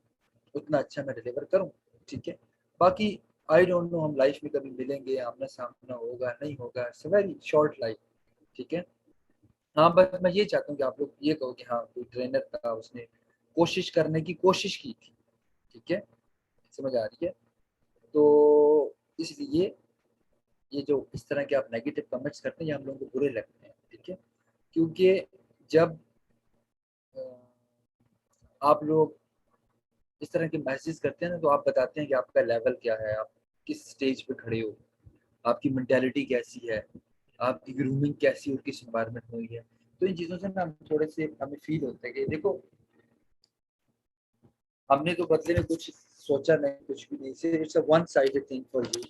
[SPEAKER 1] उतना अच्छा मैं डिलीवर करूँ। ठीक है, बाकी आई डोंट नो हम लाइफ में कभी मिलेंगे, आमना सामना होगा नहीं होगा, इट्स वेरी शॉर्ट लाइफ। ठीक है, हाँ बस मैं ये चाहता हूँ कि आप लोग ये कहो कि हाँ कोई ट्रेनर था, उसने कोशिश करने की कोशिश की थी। ठीक है, समझ आ रही है। तो इसलिए ये जो इस तरह के आप नेगेटिव कमेंट्स करते हैं ये हम लोगों को बुरे लगते हैं। ठीक है, क्योंकि जब अ, आप लोग इस तरह के मैसेज करते हैं ना, तो आप बताते हैं कि आपका लेवल क्या है, आप किस स्टेज पे खड़े हो, आपकी मेंटेलिटी कैसी है, आपकी ग्रूमिंग कैसी और किस एनवायरनमेंट में हुई है। तो इन चीज़ों से ना हम थोड़े से हमें फील होता है कि देखो हमने तो बदले में कुछ सोचा नहीं, कुछ भी नहीं, सिर्फ it's a one sided thing for you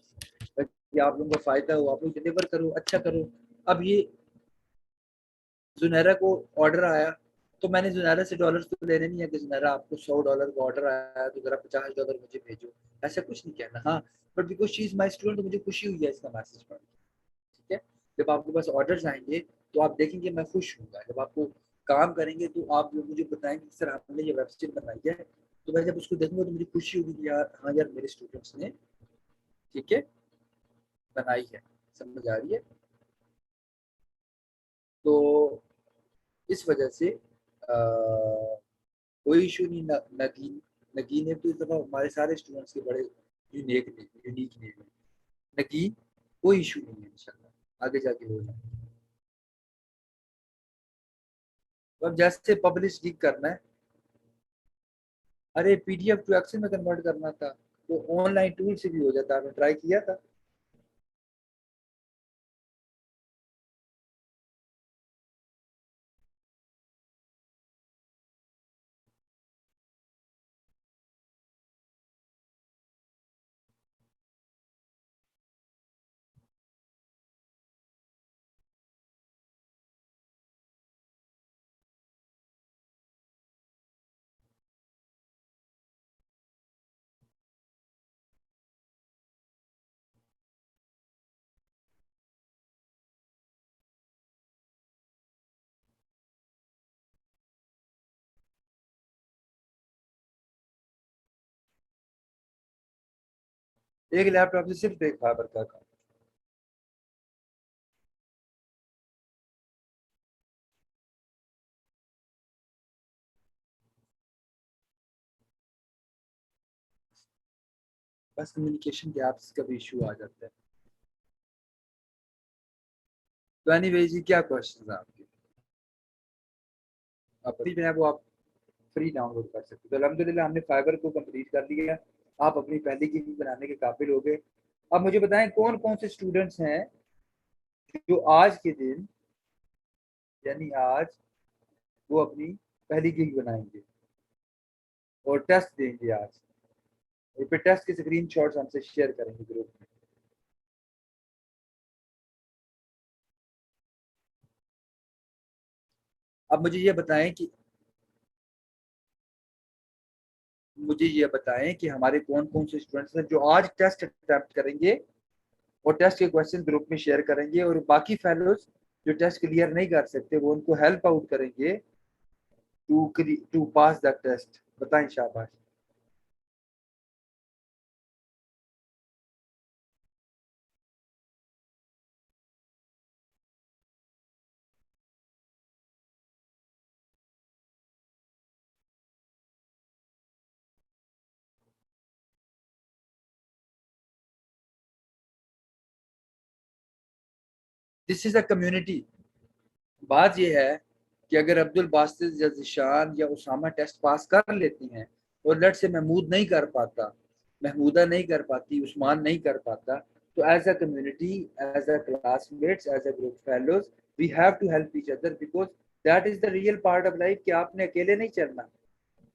[SPEAKER 1] कि आप लोगों को फायदा हो, आप लोग डिलीवर करो, अच्छा करो। अब ये जुनैरा को ऑर्डर आया, तो मैंने जुनैरा से डॉलर तो लेने नहीं है कि जुनैरा आपको $100 का ऑर्डर आया तो जरा $50 मुझे भेजो, ऐसा कुछ नहीं कहना। हाँ, but because she is my student तो मुझे खुशी हुई है इसका मैसेज पढ़ के। ठीक है, जब आपके पास ऑर्डर्स आएंगे तो आप देखेंगे मैं खुश हूँ, जब आपको काम करेंगे तो आप लोग मुझे बताएंगे कि सर हमने ये वेबसाइट बनाई है, तो मैं जब उसको देखूंगा तो मुझे खुशी होगी कि यार हाँ यार मेरे स्टूडेंट्स ने, ठीक है, बनाई है। समझ आ रही है। तो इस वजह से कोई इशू नहीं। नगीन नगीन ने तो इस दफा हमारे सारे स्टूडेंट्स के बड़े यूनिक नेम है नगीन। कोई इशू नहीं है, इंशाल्लाह आगे जाके हो जाए। तो अब जैसे पब्लिश लीक करना है, अरे PDF टू एक्सेल में कन्वर्ट करना था तो ऑनलाइन टूल से भी हो जाता, आपने ट्राई किया था। एक लैपटॉप से सिर्फ एक फाइबर का काम। बस कम्युनिकेशन गैप्स का भी इशू आ जाता है। तो एनीवेज जी क्या क्वेश्चन है आपके? आप फ्री में है वो आप फ्री डाउनलोड कर सकते हो। तो अल्हम्दुलिल्लाह हमने फाइबर को कंप्लीट कर लिया। आप अपनी पहली गिग बनाने के काबिल हो गए। अब मुझे बताएं कौन कौन से स्टूडेंट्स हैं जो आज के दिन यानी आज वो अपनी पहली गिग बनाएंगे और टेस्ट देंगे आज, और फिर टेस्ट के स्क्रीन शॉट्स हमसे शेयर करेंगे ग्रुप में। अब मुझे ये बताएं कि हमारे कौन कौन से स्टूडेंट्स हैं जो आज टेस्ट अटेम्प्ट करेंगे और टेस्ट के क्वेश्चन ग्रुप में शेयर करेंगे, और बाकी फेलोज जो टेस्ट क्लियर नहीं कर सकते वो उनको हेल्प आउट करेंगे टू पास द टेस्ट। बताएं शाबाश। This is a community. बात यह है कि अगर अब्दुल बासित या जिशान या उसामा टेस्ट पास कर लेती हैं और लट से महमूद नहीं कर पाता, महमूदा नहीं कर पाती, उस्मान नहीं कर पाता, तो as a community, as a classmates, as a group fellows, we have to help each other, because that is the real part of life कि आपने अकेले नहीं चलना,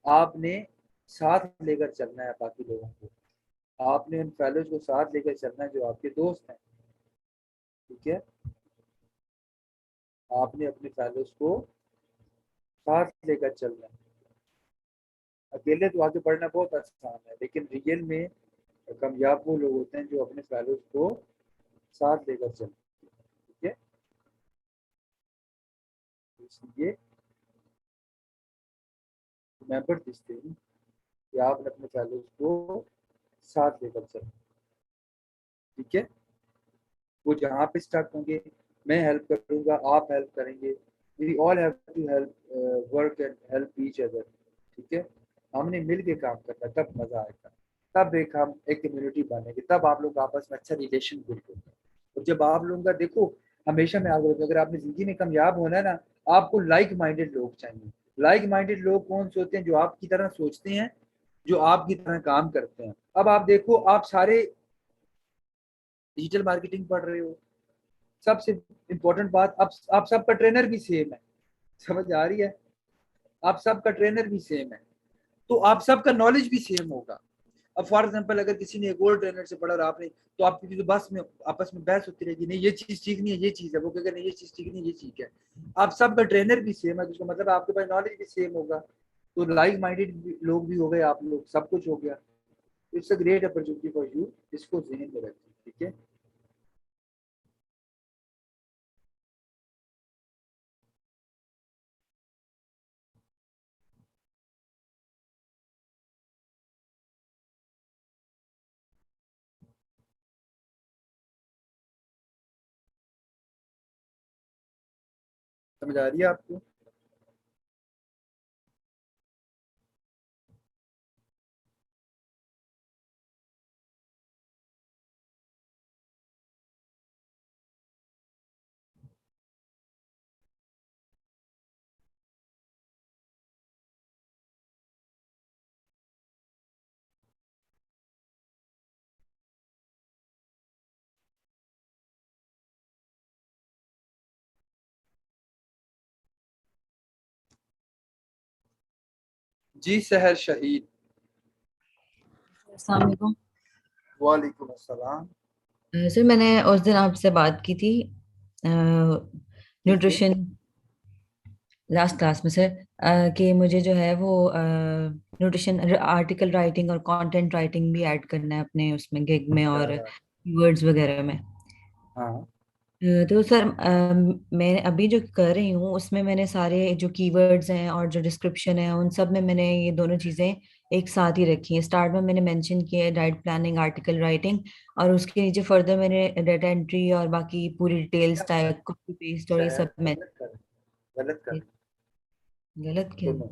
[SPEAKER 1] आपने साथ लेकर चलना है बाकी लोगों को। आपने उन फेलोज को साथ लेकर चलना है जो आपके दोस्त हैं। ठीक है, आपने अपने फेलोज को साथ लेकर चलना है। अकेले तो आगे बढ़ना बहुत आसान है, लेकिन रियल में कामयाब वो लोग होते हैं जो अपने फेलोज को साथ लेकर चलते हैं। ठीक है, इसलिए रिमेंबर दिस थिंग कि आपने अपने फेलोज को साथ लेकर चलना। ठीक है, वो जहाँ पे स्टक होंगे मैं हेल्प करूंगा, आप हेल्प करेंगे, we all have to help work and help each other. ठीक है, हमने मिल के काम करना, तब मजा आएगा, तब एक हम एक कम्युनिटी बनेगी, तब आप लोग आपस में अच्छा रिलेशन बिल्ड होगा। और जब आप लोगों का देखो, हमेशा मैं आपको अगर आपने जिंदगी में कामयाब होना है ना, आपको लाइक माइंडेड लोग चाहिए। लाइक माइंडेड लोग कौन से होते हैं? जो आपकी तरह सोचते हैं, जो आपकी तरह काम करते हैं। अब आप देखो, आप सारे डिजिटल मार्केटिंग पढ़ रहे हो, सबसे इंपॉर्टेंट बात, अब आप सबका ट्रेनर भी सेम है। समझ आ रही है? आप सबका ट्रेनर भी सेम है, तो आप सबका नॉलेज भी सेम होगा। अब फॉर एग्जाम्पल अगर किसी ने एक और ट्रेनर से पढ़ा और आपने, तो आपकी तो बस में आपस में बहस होती रहेगी, नहीं ये चीज ठीक नहीं है, ये चीज है, वो कहेगा नहीं ये चीज ठीक नहीं है, ये ठीक है। आप सबका ट्रेनर भी सेम है, जिसका मतलब आपके पास नॉलेज भी सेम होगा। तो लाइक माइंडेड लोग भी हो गए, आप लोग सब कुछ हो गया। It's a great opportunity for you, इसको जहन में रखें। ठीक है, समझ आ रही है आपको? जी सहर शहीद।
[SPEAKER 2] अस्सलाम वालेकुम।
[SPEAKER 1] वालेकुम अस्सलाम।
[SPEAKER 2] सर मैंने उस दिन आपसे बात की थी
[SPEAKER 1] किस दिन?
[SPEAKER 2] न्यूट्रिशन लास्ट क्लास में सर, कि मुझे जो है वो न्यूट्रिशन आर्टिकल राइटिंग और कंटेंट राइटिंग भी ऐड करना है अपने उसमें गिग में
[SPEAKER 1] क्या
[SPEAKER 2] और
[SPEAKER 1] बात।
[SPEAKER 2] वर्ड्स वगैरह में।
[SPEAKER 1] हाँ,
[SPEAKER 2] तो सर मैं अभी जो कर रही हूँ उसमें मैंने सारे जो कीवर्ड्स हैं और जो डिस्क्रिप्शन है उन सब में मैंने ये दोनों चीज़ें एक साथ ही रखी हैं। स्टार्ट में मैंने मेंशन किया है डाइट प्लानिंग आर्टिकल राइटिंग, और उसके नीचे फर्दर मैंने डाटा एंट्री और बाकी पूरी
[SPEAKER 1] क्या
[SPEAKER 2] डिटेल्स
[SPEAKER 1] कर
[SPEAKER 2] टाइप कॉपी पेस्ट और ये
[SPEAKER 1] शहर
[SPEAKER 2] सब मैं।
[SPEAKER 1] गलत कर गलत कर
[SPEAKER 2] गलत क्या?
[SPEAKER 1] सुनो,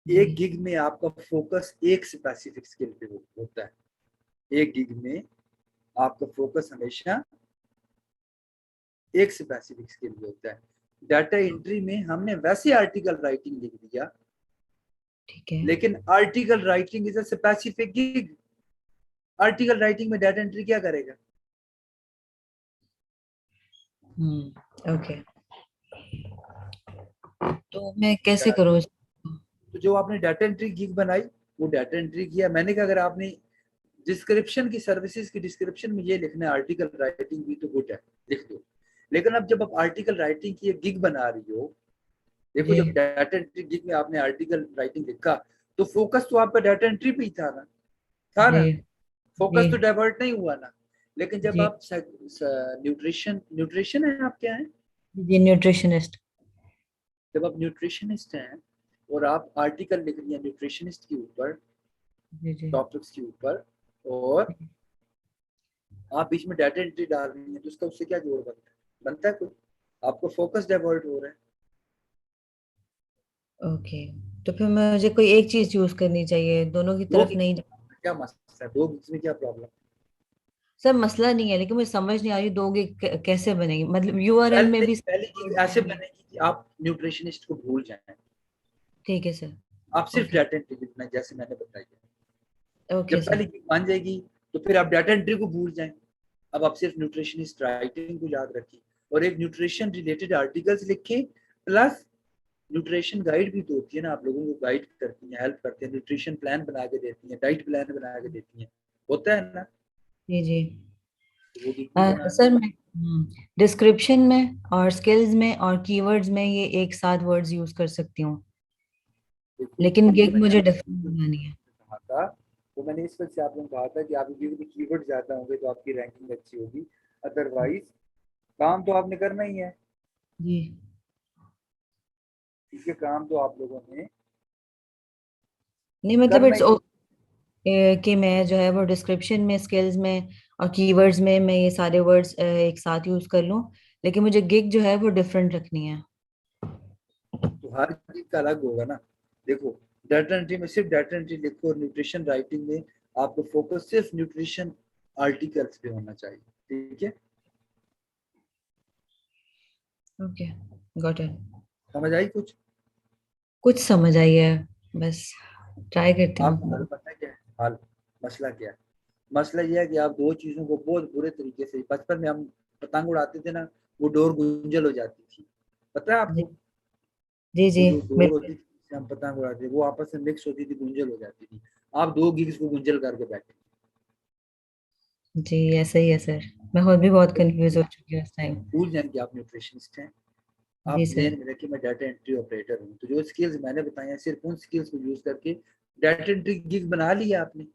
[SPEAKER 2] जी।
[SPEAKER 1] एक गिग में आपका फोकस एक स्पेसिफिक स्किल पे होता है। एक गिग में आपका फोकस हमेशा एक स्पेसिफिक स्किल भी होता है। डाटा एंट्री में हमने वैसे आर्टिकल राइटिंग लिख दिया,
[SPEAKER 2] ठीक है।
[SPEAKER 1] लेकिन article writing is a specific gig. Article writing में डाटा एंट्री क्या करेगा?
[SPEAKER 2] ओके, तो मैं कैसे करूँ इसको?
[SPEAKER 1] तो जो आपने डाटा एंट्री गिग बनाई, वो डाटा एंट्री किया। मैंने कहा अगर आपने डिस्क्रिप्शन की, सर्विसेज की डिस्क्रिप्शन में ये लिखना है आर्टिकल राइटिंग भी, तो गुड है, लिख दो। लेकिन अब जब आप आर्टिकल राइटिंग की गिग बना रही हो, देखो
[SPEAKER 2] जी
[SPEAKER 1] जब डाटा एंट्री गिग में आपने आर्टिकल राइटिंग लिखा, तो फोकस तो आपका डाटा एंट्री पे ही था ना, था
[SPEAKER 2] जी
[SPEAKER 1] ना?
[SPEAKER 2] जी
[SPEAKER 1] फोकस तो डाइवर्ट नहीं हुआ ना। लेकिन जब
[SPEAKER 2] जी
[SPEAKER 1] आप न्यूट्रिशन न्यूट्रिशन है आप क्या है,
[SPEAKER 2] जी न्यूट्रिशनिस्ट।
[SPEAKER 1] जब आप न्यूट्रिशनिस्ट हैं और आप आर्टिकल लिख रही हैं न्यूट्रिशनिस्ट के ऊपर,
[SPEAKER 2] जी जी
[SPEAKER 1] टॉपिक्स के ऊपर, और आप बीच में डाटा एंट्री डाल रही हैं, तो उसका उससे क्या जोड़ बनता है? बनता है कोई? आपको फोकस डाइवर्ट हो रहा है।
[SPEAKER 2] ओके, तो फिर मुझे कोई एक चीज चूज करनी चाहिए, दोनों की
[SPEAKER 1] दो
[SPEAKER 2] तरफ
[SPEAKER 1] गिग्स
[SPEAKER 2] नहीं
[SPEAKER 1] में क्या मसला है? दो गिग्स में क्या प्रॉब्लम?
[SPEAKER 2] सब मसला नहीं है, लेकिन मुझे समझ नहीं आ रही दोगे कैसे बनेगी, मतलब यूआरएल में
[SPEAKER 1] पहले
[SPEAKER 2] भी।
[SPEAKER 1] पहली गिग ऐसे बनेगी कि आप न्यूट्रिशनिस्ट को भूल जाएं।
[SPEAKER 2] ठीक है सर।
[SPEAKER 1] आप सिर्फ
[SPEAKER 2] ओके।
[SPEAKER 1] डाटा एंट्री लिखना है, जैसे मैंने बताया।
[SPEAKER 2] ओके
[SPEAKER 1] जब
[SPEAKER 2] सर।
[SPEAKER 1] पहली गिग बन जाएगी, तो फिर आप डाटा एंट्री को भूल जाएं। अब आप सिर्फ न्यूट्रिशनिस्ट राइटिंग को याद रखिए, और एक न्यूट्रिशन रिलेटेड आर्टिकल्स लिखें। प्लस न्यूट्रिशन गाइड भी तो होती है ना, आप लोगों को गाइड करती हैं, हेल्प करती हैं, न्यूट्रिशन प्लान बना के देती हैं, डाइट प्लान बना के देती हैं, होता है ना?
[SPEAKER 2] जी जी।
[SPEAKER 1] तो वो भी बनाना।
[SPEAKER 2] सर मैं डिस्क्रिप्शन में और स्किल्स में और कीवर्ड्स में ये एक साथ वर्ड्स यूज कर सकती हूँ,
[SPEAKER 1] देखो
[SPEAKER 2] लेकिन
[SPEAKER 1] ये जो
[SPEAKER 2] गिग
[SPEAKER 1] मैंने
[SPEAKER 2] मुझे डिफरेंट
[SPEAKER 1] आपको
[SPEAKER 2] बनानी है।
[SPEAKER 1] कहा था, तो मैंने इस वजह से आप लोगों को कहा था कि आप में कीवर्ड ज्यादा होंगे तो आपकी रैंकिंग अच्छी होगी। अदरवाइज काम तो आपने करना ही है।
[SPEAKER 2] जी।
[SPEAKER 1] ठीक है, काम तो आप लोगों ने
[SPEAKER 2] नहीं मतलब
[SPEAKER 1] करना
[SPEAKER 2] इट्स
[SPEAKER 1] ही है।
[SPEAKER 2] कि मैं जो है वो डिस्क्रिप्शन में, स्किल्स में और कीवर्ड्स में मैं ये सारे वर्ड्स एक साथ यूज कर लूं, लेकिन मुझे गिग जो है वो डिफरेंट रखनी है।
[SPEAKER 1] तो हर चीज का अलग होगा ना। देखो, डाटा एंट्री में सिर्फ डाटा एंट्री लिखो, और न्यूट्रिशन राइटिंग में आपको फोकस सिर्फ न्यूट्रिशन आर्टिकल्स पे होना चाहिए। ठीक है,
[SPEAKER 2] ओके, गॉट इट।
[SPEAKER 1] समझ आई कुछ?
[SPEAKER 2] कुछ समझ आई है, बस ट्राई करती
[SPEAKER 1] आपको हल
[SPEAKER 2] हूँ।
[SPEAKER 1] पता है क्या है? हल, मसला क्या है? मसला ये है कि आप दो चीजों को बहुत बुरे तरीके से, बचपन में हम पतंग उड़ाते थे ना, वो डोर गुंजल हो जाती थी, पता है
[SPEAKER 2] जी
[SPEAKER 1] आपको?
[SPEAKER 2] जी जी
[SPEAKER 1] वो जो डोर
[SPEAKER 2] बिल्कुल।
[SPEAKER 1] होती थी जिससे हम पतंग उड़ाते थे, वो आपस में मिक्स होती थी, गुंजल हो जाती थी। आप दो गिग्स को गुंजल करके बैठे।
[SPEAKER 2] जी ऐसा ही है सर, मैं खुद भी बहुत
[SPEAKER 1] तो
[SPEAKER 2] कंफ्यूज हो चुकी हूँ इस टाइम।
[SPEAKER 1] भूल जाएं कि आप न्यूट्रिशनिस्ट हैं।
[SPEAKER 2] जी
[SPEAKER 1] आप
[SPEAKER 2] सर।
[SPEAKER 1] जेन में रखिए मैं डाटा एंट्री ऑपरेटर हूँ, तो जो स्किल्स मैंने बताए हैं सिर्फ उन स्किल्स को यूज करके डाटा एंट्री गिग बना लिया आपने।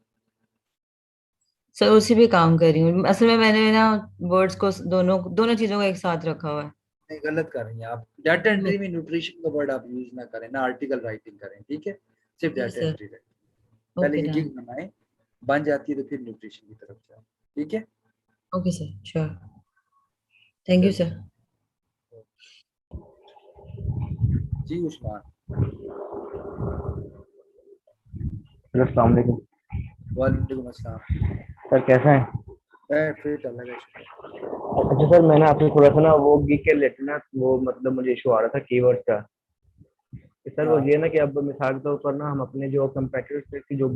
[SPEAKER 2] सर उसी पे काम कर रही हूँ, असल में मैंने ना वर्ड्स को, दोनों दोनों चीजों को एक साथ रखा हुआ है।
[SPEAKER 1] नहीं, गलत कर रही हैं आप। डाटा
[SPEAKER 2] जी
[SPEAKER 1] एंट्री में न्यूट्रिशन का वर्ड आप यूज ना करें, ना आर्टिकल राइटिंग करें, ठीक है? सिर्फ
[SPEAKER 2] जी
[SPEAKER 1] डाटा
[SPEAKER 2] सर।
[SPEAKER 1] एंट्री रखें। पहले
[SPEAKER 2] ओके
[SPEAKER 1] ये
[SPEAKER 2] डन।
[SPEAKER 1] गिग बनाए, बन जाती है तो फिर न्यूट्रिशन की तरफ जाओ। ठीक है,
[SPEAKER 2] okay sir, sure. Thank you
[SPEAKER 1] चलिए।
[SPEAKER 2] सर।
[SPEAKER 1] जी उस्मान।
[SPEAKER 3] हेलो, अस्सलाम वालेकुम।
[SPEAKER 1] वालेकुम अस्सलाम।
[SPEAKER 3] सर कैसे हैं?
[SPEAKER 1] मैं फिट, अल्लाह का शुक्र।
[SPEAKER 3] अच्छा सर, मैंने आपसे थोड़ा सा ना वो गिग के रिलेटेड ना वो मतलब मुझे इशू आ रहा था कीवर्ड का। कि सर वो
[SPEAKER 1] हाँ,
[SPEAKER 3] ये ना कि अब मिसाल के तौर पर ना हम अपने जो कंपेटिटर्स की जो